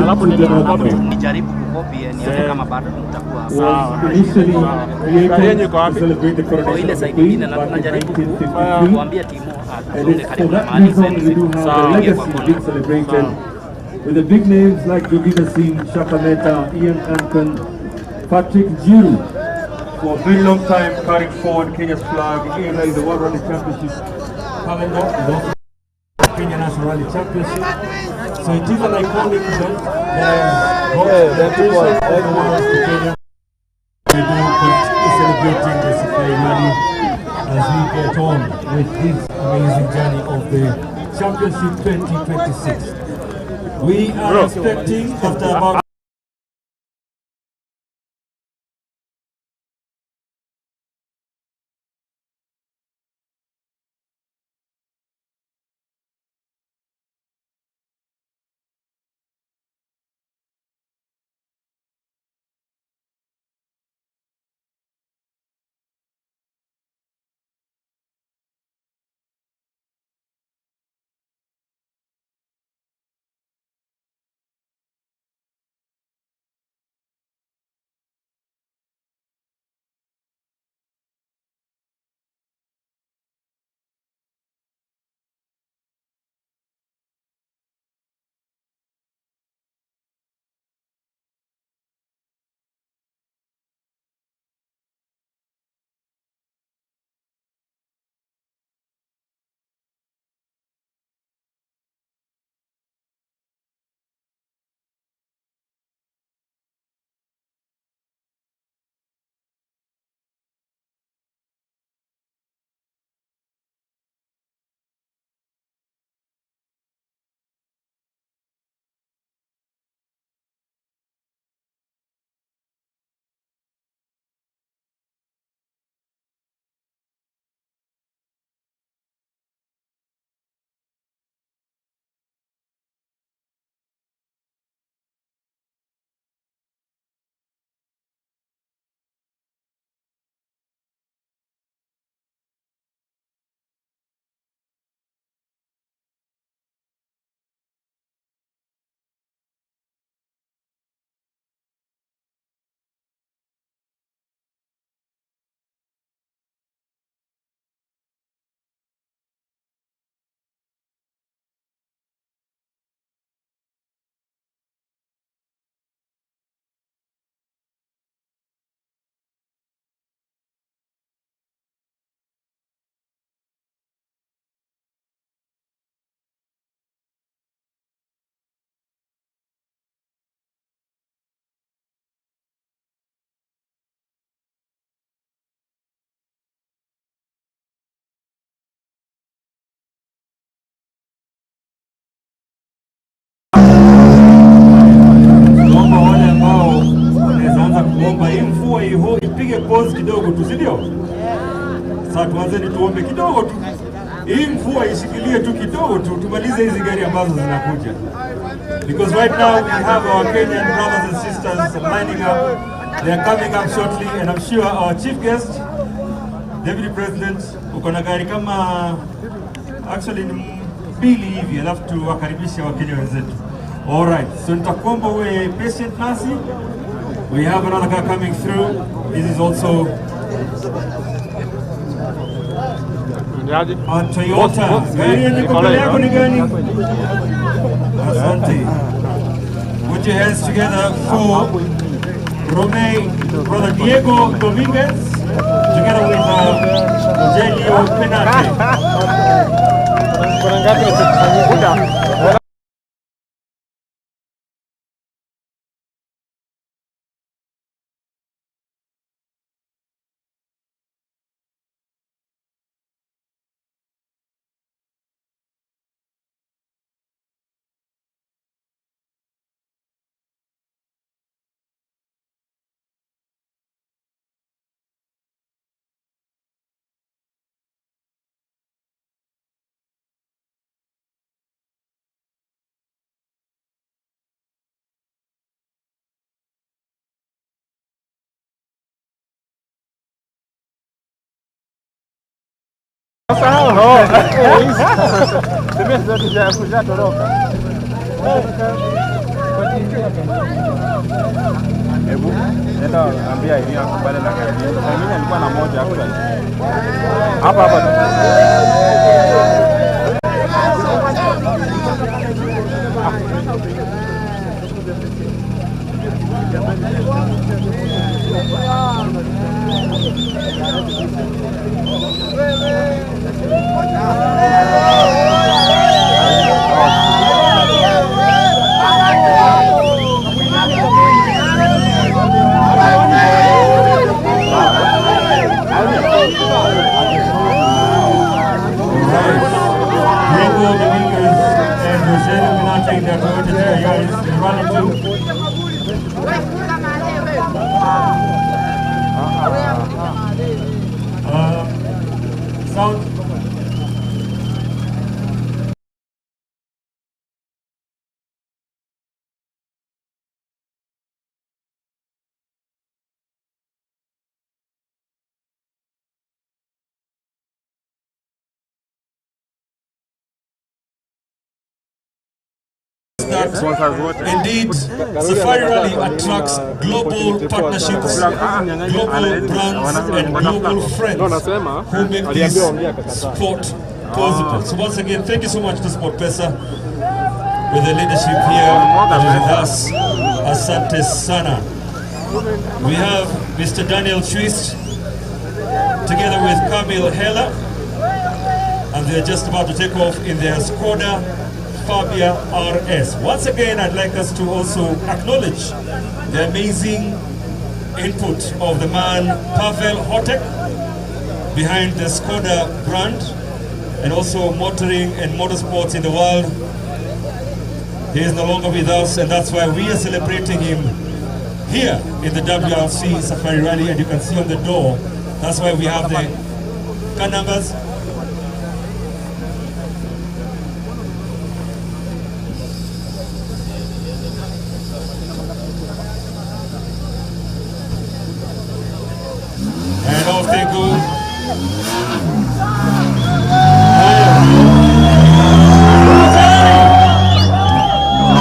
Alafu nijaribu kukopi nione kama bado nitakuwa sawa. Yenye kwa wapi? Kwa ile side nyingine na tunajaribu kuambia timu aende karibu na mahali with the big names like Jogita Singh, Shaka Mehta, Ian Ankan, Patrick Giroux, for a very long time carrying forward Kenya's flag in the World Rally Championship calendar, and also the Kenya National Rally Championship. So it is an iconic event. We do continue celebrating the Safari Rally as we get on with this amazing journey of the Championship 2026. We are expecting after about ipige pause kidogo tu, si ndio? Sasa tuanzeni tuombe kidogo tu. Hii mvua ishikilie tu kidogo tu, tumalize hizi gari ambazo zinakuja. Because right now we have our Kenyan brothers and sisters lining up. They are coming up shortly, and I'm sure our chief guest, Deputy President, uko na gari kama actually ni mbili hivi, alafu tuwakaribishe Wakenya wenzetu. All right, so nitakuomba uwe patient nasi. We have another car coming through. This is also Toyota. Gari yenye mbele yako ni gani? Asante. Put your hands together for Brother Diego Dominguez, together with Rogelio Penate. Hebu nenda ambia ili akubale na gari. Mimi nilikuwa na moja hapa hapa. Sound. Indeed, Safari Rally attracts global partnerships, global brands, and global friends who make this sport possible. So once again, thank you so much to Sport Pesa with the leadership here with us. Asante Sana. We have Mr. Daniel Twist together with Kamil Heller, and they're just about to take off in their Skoda Fabia RS. Once again, I'd like us to also acknowledge the amazing input of the man Pavel Hotek behind the Skoda brand and also motoring and motorsports in the world. He is no longer with us, and that's why we are celebrating him here in the WRC Safari Rally, and you can see on the door, that's why we have the car numbers. And off they go.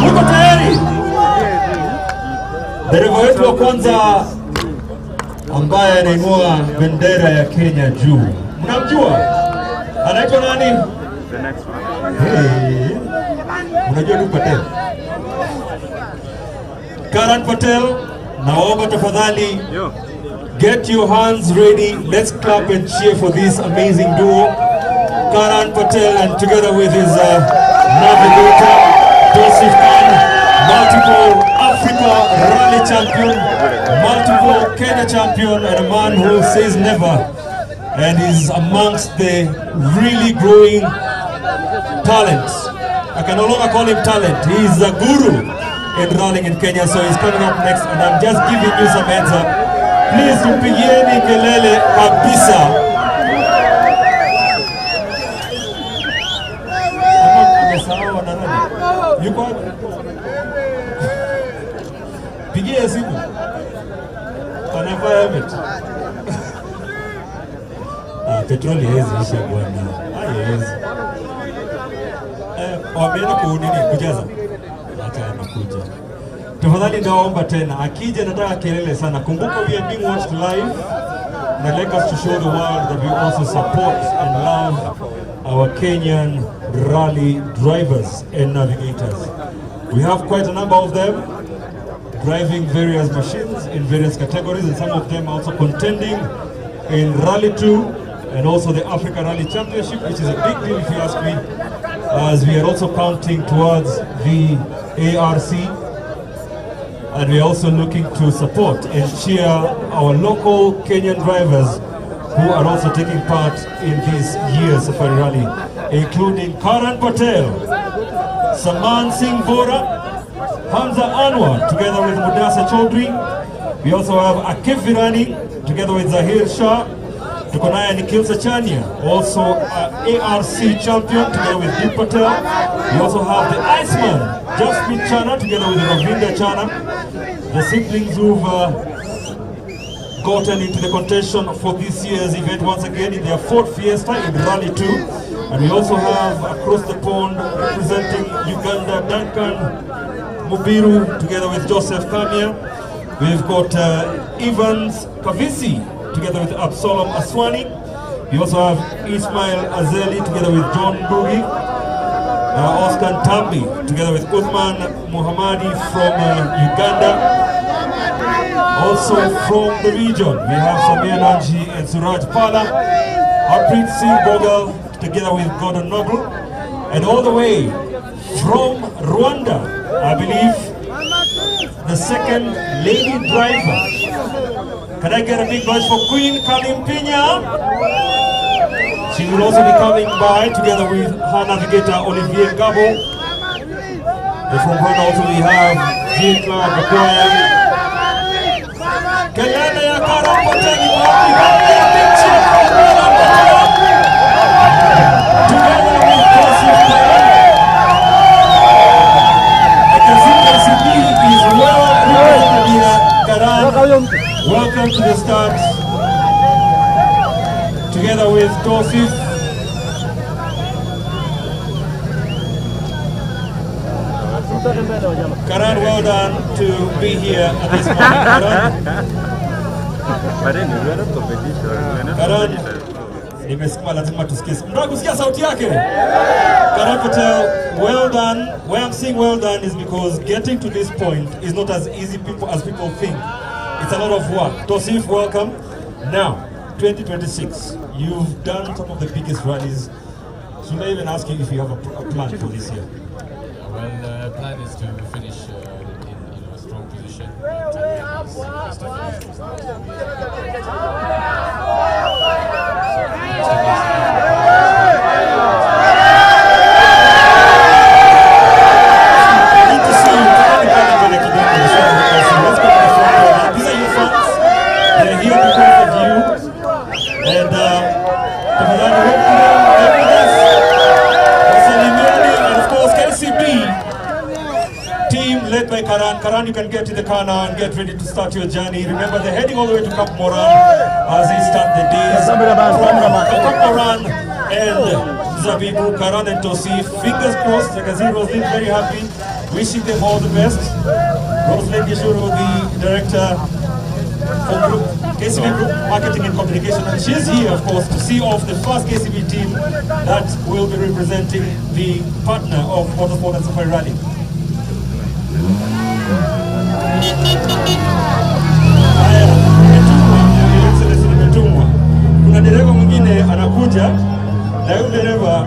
Uko tayari? Dereva wetu wa kwanza ambaye anainua bendera ya Kenya juu. Mnamjua? Anaitwa nani? Hey. Unajua ni Patel? Karan Patel, naomba tafadhali get your hands ready. Let's clap and cheer for this amazing duo. Karan Patel, and together with his navigator, Joseph Khan, multiple Africa Rally champion, multiple Kenya champion, and a man who says never, and is amongst the really growing talent. I can no longer call him talent. He is a guru in rallying in Kenya, so he's coming up next, and I'm just giving you some heads up. Please tupigieni kelele kabisa. Amesahau wanarani. Yuko wapi? Pigie simu. Anavaa helmet. Petroli hezi isha bwana. Haiwezi. Wameenda kuunini kujaza. Acha anakuja. Tafadhali naomba tena, akija nataka kelele sana. Kumbuka we are being watched live And I'd like us to show the world that we also support and love our Kenyan rally drivers and navigators. We have quite a number of them driving various machines in various categories, and some of them also contending in Rally 2 and also the Africa Rally Championship, which is a big deal if you ask me, as we are also counting towards the ARC, and we are also looking to support and cheer our local Kenyan drivers who are also taking part in this year's Safari Rally, including Karan Patel, Saman Singh Bora, Hamza Anwar, together with Mudasa Chaudhry. We also have Akif Virani, together with Zahir Shah. Tukonaya Nikhil Sachania, also ARC champion, together with Deep Patel. We also have the Iceman, Jaspreet Chana, together with Ravinda Chana. The siblings who've gotten into the contention for this year's event once again in their fourth fiesta in Rally 2. And we also have across the pond representing Uganda, Duncan Mubiru, together with Joseph Kamia. We've got Evans Kavisi, together with Absalom Aswani. We also have Ismail Azeli, together with John Bugi. Oscar Tambi, together with Uthman Muhammadi from Uganda. Also from the region, we have Samir Nanji and Suraj Pala. Harpreet Singh Bogal, together with Gordon Noble. And all the way from Rwanda, I believe, the second lady driver. Can I get a big voice for Queen Kalimpinya? She will also be coming by together with her navigator Olivier Gabo. And from her also we have Jean Claude Bakoya. Kelele ya Karan Patel iko wapi? Wapi big cheer for Karan Patel. Together with Joseph Karan. I can see KCB is well represented here. Karan, welcome to the start. Together with Joseph. Karan, well done to be here at this moment. Karan, nimesikia lazima tusikie. Mnataka kusikia sauti yake? Karan Patel, well done. Why I'm saying well done is because getting to this point is not as easy as people think. It's a lot of work. Tosif, welcome. Now, 2026, you've done some of the biggest rallies. Should I even ask you if you have a plan for this year? Well, the plan is to finish in a strong position. Karan, you can get in the car now and get ready to start your journey. Remember, they're heading all the way to Camp Moran as they start the days from Camp Moran and Zabibu, Karan and Tosif. Fingers crossed. I can see Rosalind very happy. Wishing them all the best. Rosalind Gishuru, the director for Group KCB Group Marketing and Communication. And she's here, of course, to see off the first KCB team that will be representing the partner of Motorsport and Safari Rally. Kuna dereva mwingine anakuja na huyu dereva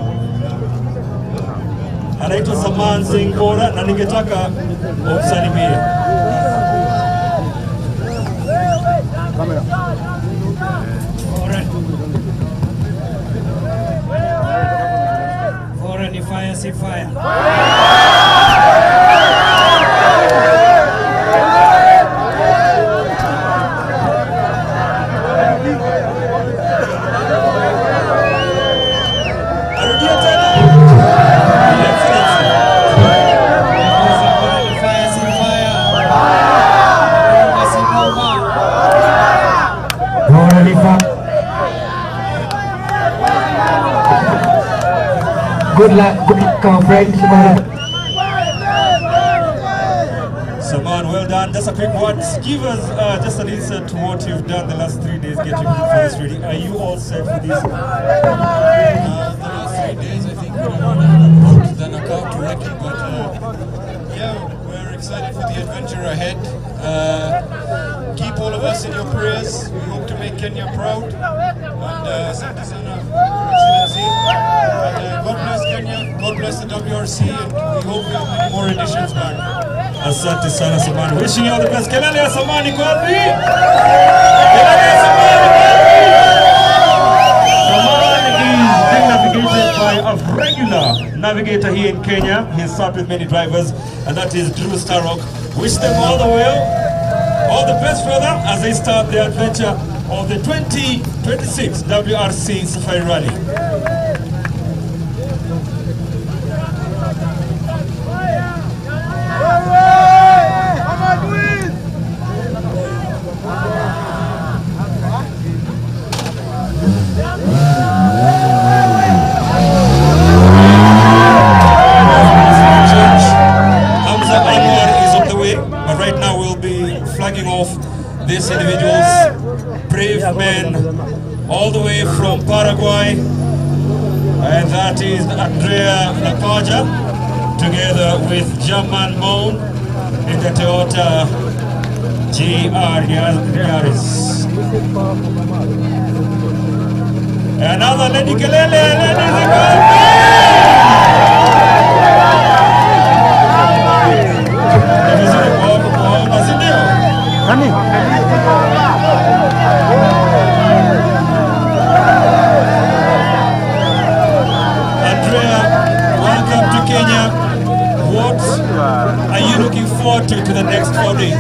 anaitwa Saman Singh Bora na ningetaka umsalimie. Bora ni fire si fire. Good luck, our friends. Saman, well done. Just a quick word. Give us just an insight to what you've done the last 3 days getting ready for this reading. Are you all set for this? The last 3 days, I think we're more than a cow to reckon, but yeah, we're excited for the adventure ahead. Keep all of us in your prayers. We hope to make Kenya proud. And Asante sana, Your Excellency. And God bless Kenya, God bless the WRC, and we hope we have many more editions back. Asante sana Samani. Wishing you all the best. Kelele ya Samani kwapi? Kelele ya Samani kwapi? Samani is being navigated by a regular navigator here in Kenya. He's sat with many drivers, and that is Drew Starrock. Wish them all the best for them as they start their adventure of the 2026 WRC Safari Rally. These individuals, brave men, all the way from Paraguay, and that is Andrea Lapaja, together with German Moon in the Toyota GR Yaris. Another Lady Kelele, ladies and Kenya, what are you looking forward to the next 4 days?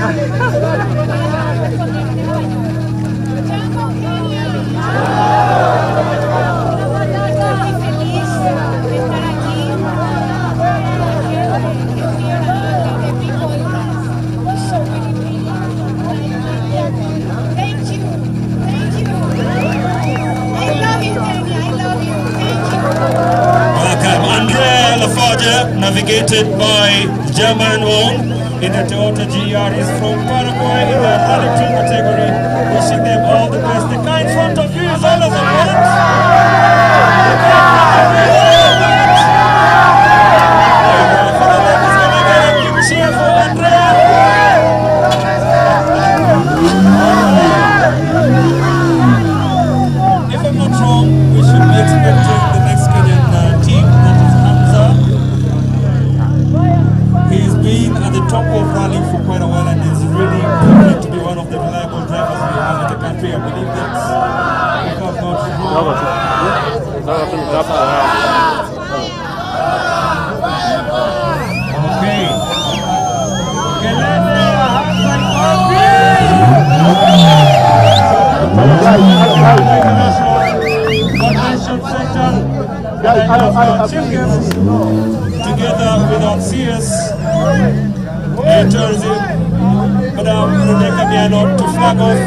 Navigated by German owned in the Toyota GR is from Paraguay in the Rally 2 category. Wishing them all the best. The guy in front of you is all of them what? The guy in front of you is all of them. For the ladies, can I get a big cheer for Andrea? If I'm not wrong, we should be expecting the next Kenyan team, that is Hamza. He's been at the top of rally for quite a while and is really proving to be one of the reliable drivers we have in the country. I believe that's if I'm not wrong. Okay. Together with our CS tourism, Madam Rebecca Miano to flag off.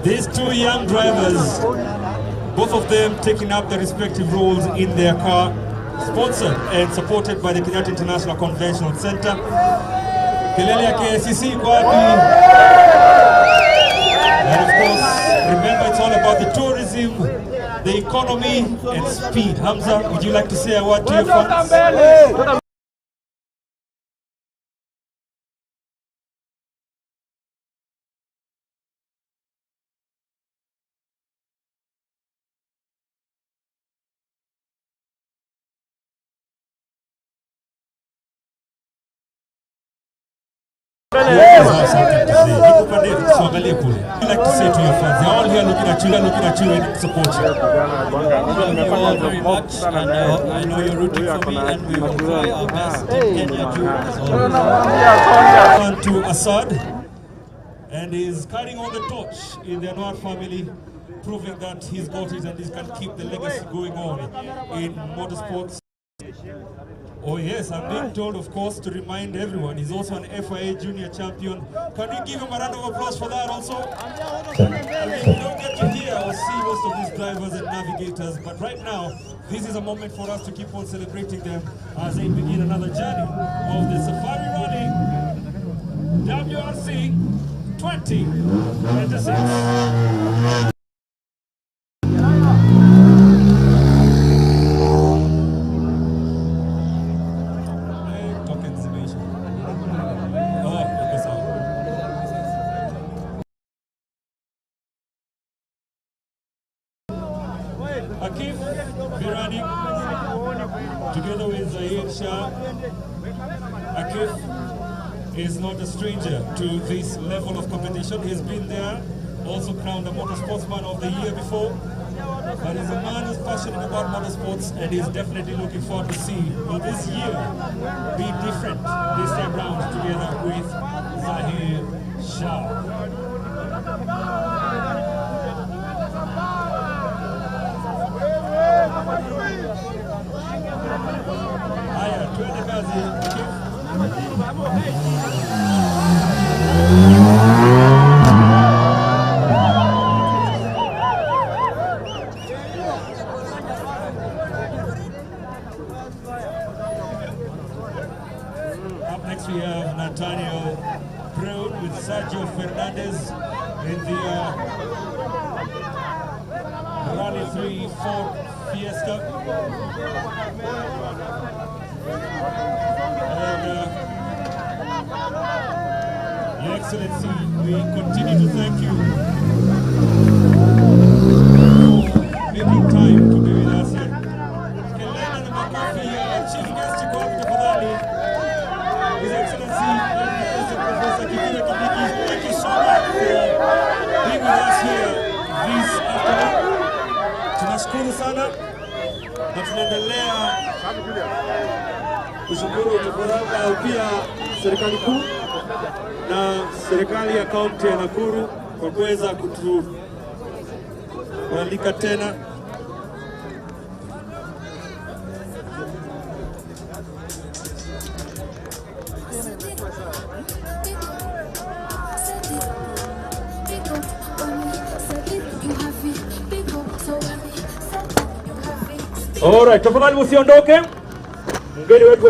These two young drivers, both of them taking up their respective roles in their car, sponsored and supported by the Kenyatta International Convention Center. Kelele ya KCC kwa wapi? And of course, remember it's all about the tourism, the economy and speed. Hamza, would you like to say a word to your fans? I'd like to say to your fans, they're all here looking at you and supporting. Thank you all very much, and I know you're rooting for me, and we will try our best in Kenya too, as always. On to Assad, and is carrying on the torch in the Anwar family proving that he's got it and he can keep the legacy going on in motorsports. Oh yes, I'm being told, of course, to remind everyone, he's also an FIA Junior Champion. Can we give him a round of applause for that also? I mean, we don't get to hear or see most of these drivers and navigators, but right now, this is a moment for us to keep on celebrating them as they begin another journey of the Safari Rally WRC 2026. Akif Birani, together with Zahid Shah. Akif is not a stranger to this level of competition. He's been there, also crowned the Motorsportsman of the Year before. But he's a man who's passionate about motorsports and he's definitely looking forward to see, will this year be different this time round together with Zahid Shah. Haya, twende kazi. Up next we have Nathaniel Brown with Sergio Fernandez in the Rally 3 Ford Fiesta. And Your Excellency, we continue to thank you for making time to be with us here. Kelena na makofi ya Chief Guest tafadhali. His Excellency, Professor Kindiki, thank you so much for being with us here this afternoon. Tunashukuru sana na tunaendelea kushukuru tukuranga pia serikali kuu na serikali ya kaunti ya Nakuru kwa kuweza kutualika tena. Alright, tafadhali msiondoke. Mgeni wetu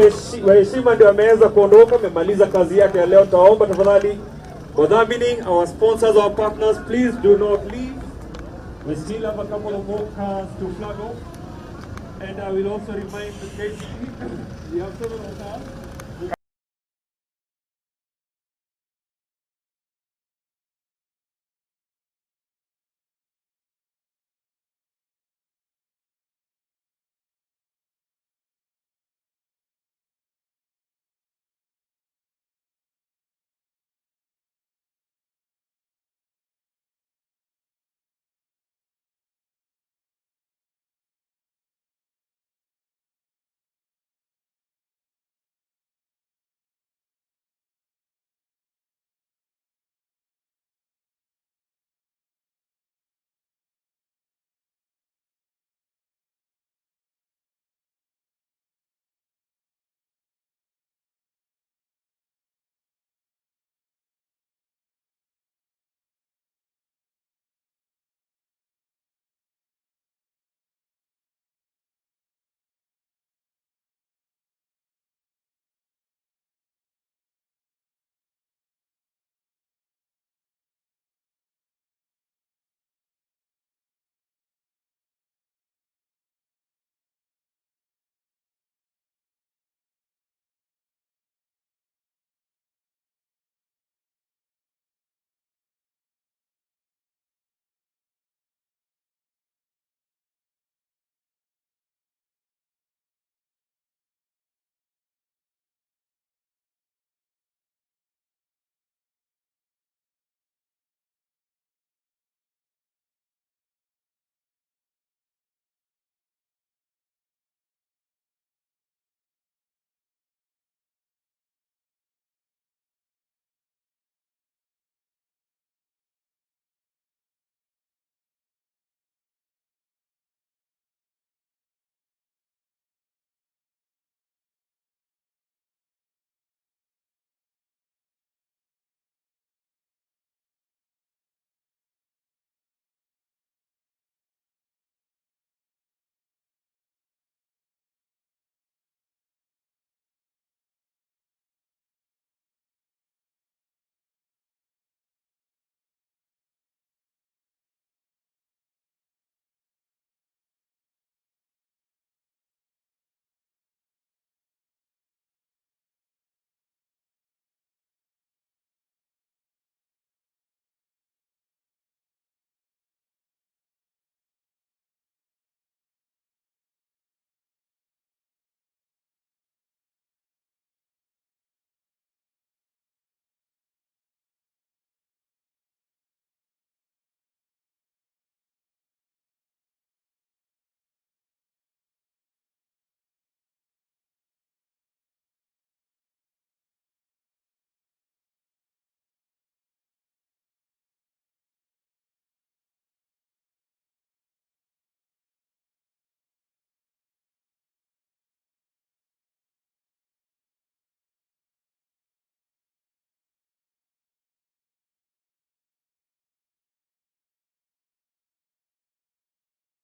wa heshima ndio ameweza kuondoka, amemaliza kazi yake ya leo. Taomba tafadhali wadhamini, our sponsors, our partners, please do not leave. We still have a couple of more cars to flag off. And I will also remind the KC, we have several cars.